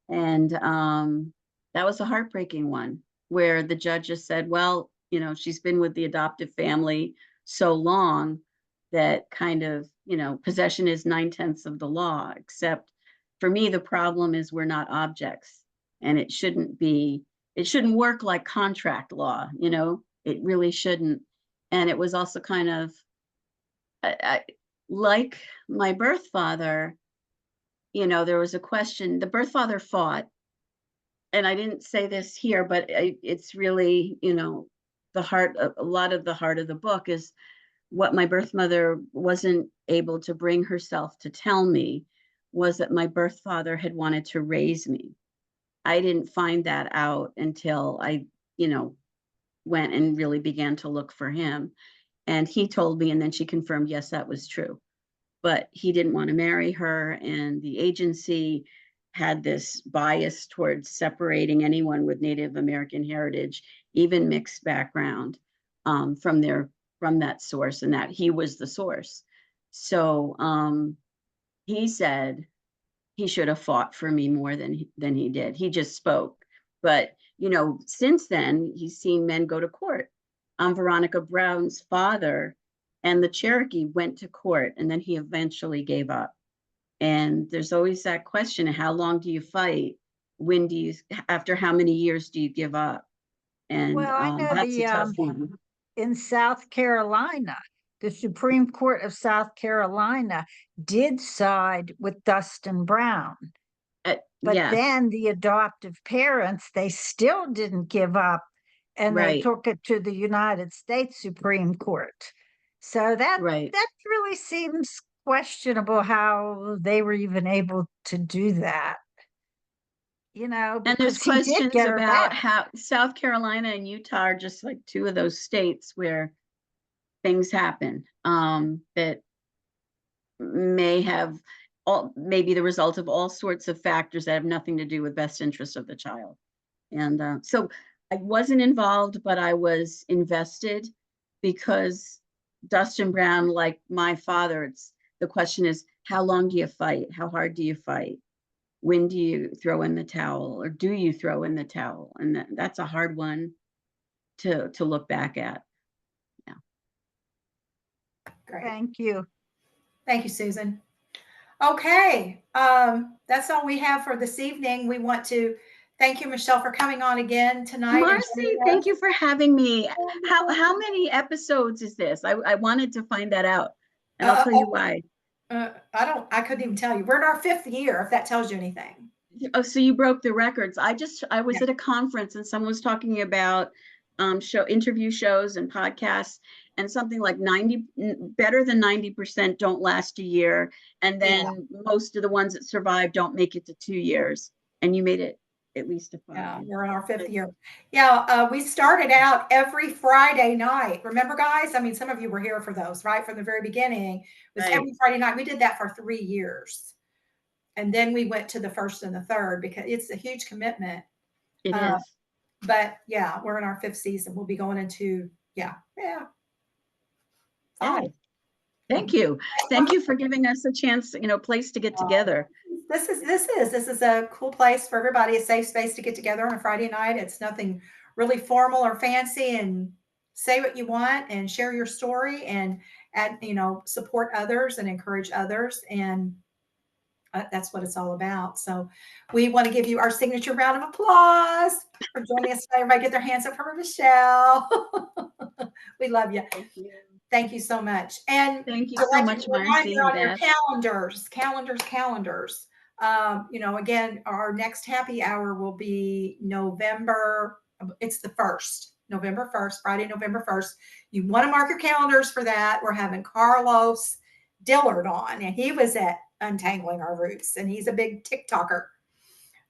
And that was a heartbreaking one where the judge just said, well, you know, she's been with the adoptive family so long that kind of, you know, possession is 9/10 of the law, except for me, the problem is we're not objects, and it shouldn't work like contract law, you know, it really shouldn't. And it was also kind of, like my birth father, you know, there was a question, the birth father fought, and I didn't say this here, but it's really, you know, a lot of the heart of the book is what my birth mother wasn't able to bring herself to tell me was that my birth father had wanted to raise me. I didn't find that out until I, you know, went and really began to look for him. And he told me, and then she confirmed, yes, that was true. But he didn't want to marry her, and the agency had this bias towards separating anyone with Native American heritage, even mixed background, from that source, and that he was the source. So he said he should have fought for me more than he did. He just spoke. But, you know, since then, he's seen men go to court. Veronica Brown's father and the Cherokee went to court, and then he eventually gave up. And there's always that question of how long do you fight? When do you, after how many years do you give up? And Well, I know that's a tough one. In South Carolina, the Supreme Court of South Carolina did side with Dustin Brown. But yes. then the adoptive parents, they still didn't give up, and they took it to the United States Supreme Court. So that really seems questionable how they were even able to do that. You know, and there's questions about how South Carolina and Utah are just like two of those states where things happen that may have maybe the result of all sorts of factors that have nothing to do with best interest of the child. And so I wasn't involved, but I was invested because Dustin Brown, like my father, the question is, how long do you fight? How hard do you fight? When do you throw in the towel, or do you throw in the towel? And that's a hard one to look back at. Yeah. Great. Thank you. Thank you, Susan. Okay, that's all we have for this evening. We want to thank you, Michele, for coming on again tonight. Marcie, thank you for having me. How many episodes is this? I wanted to find that out, and I'll tell you why. I couldn't even tell you. We're in our 5th year, if that tells you anything. Oh, so you broke the records. I was at a conference and someone was talking about interview shows and podcasts, and something like better than 90% don't last a year. And then most of the ones that survive don't make it to 2 years. And you made it at least to 5. Yeah, we're in our 5th year. Yeah, we started out every Friday night. Remember, guys? I mean, some of you were here for those, right? From the very beginning. It was every Friday night. We did that for 3 years. And then we went to the 1st and the 3rd because it's a huge commitment. It is. But yeah, we're in our 5th season. We'll be going into, yeah. Hey, thank you. Thank you for giving us a chance, place to get together. This is a cool place for everybody, a safe space to get together on a Friday night. It's nothing really formal or fancy, and say what you want and share your story and support others and encourage others. And that's what it's all about. So we want to give you our signature round of applause for joining us today. Everybody get their hands up for Michele. We love you. Thank you. Thank you so much. And thank you so much, Marcie. On your calendars. Again, our next happy hour will be November. It's the 1st, November 1st, Friday, November 1st. You want to mark your calendars for that. We're having Carlos Dillard on, and he was at Untangling Our Roots, and he's a big TikToker.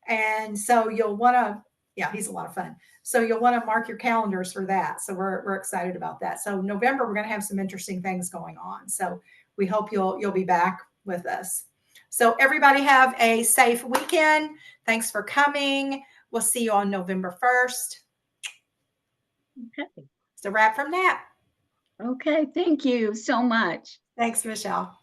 And so you'll want to, he's a lot of fun. So you'll want to mark your calendars for that. So we're excited about that. So November, we're going to have some interesting things going on. So we hope you'll be back with us. So everybody have a safe weekend. Thanks for coming. We'll see you on November 1st. Okay. It's a wrap from NAAP. Okay. Thank you so much. Thanks, Michele.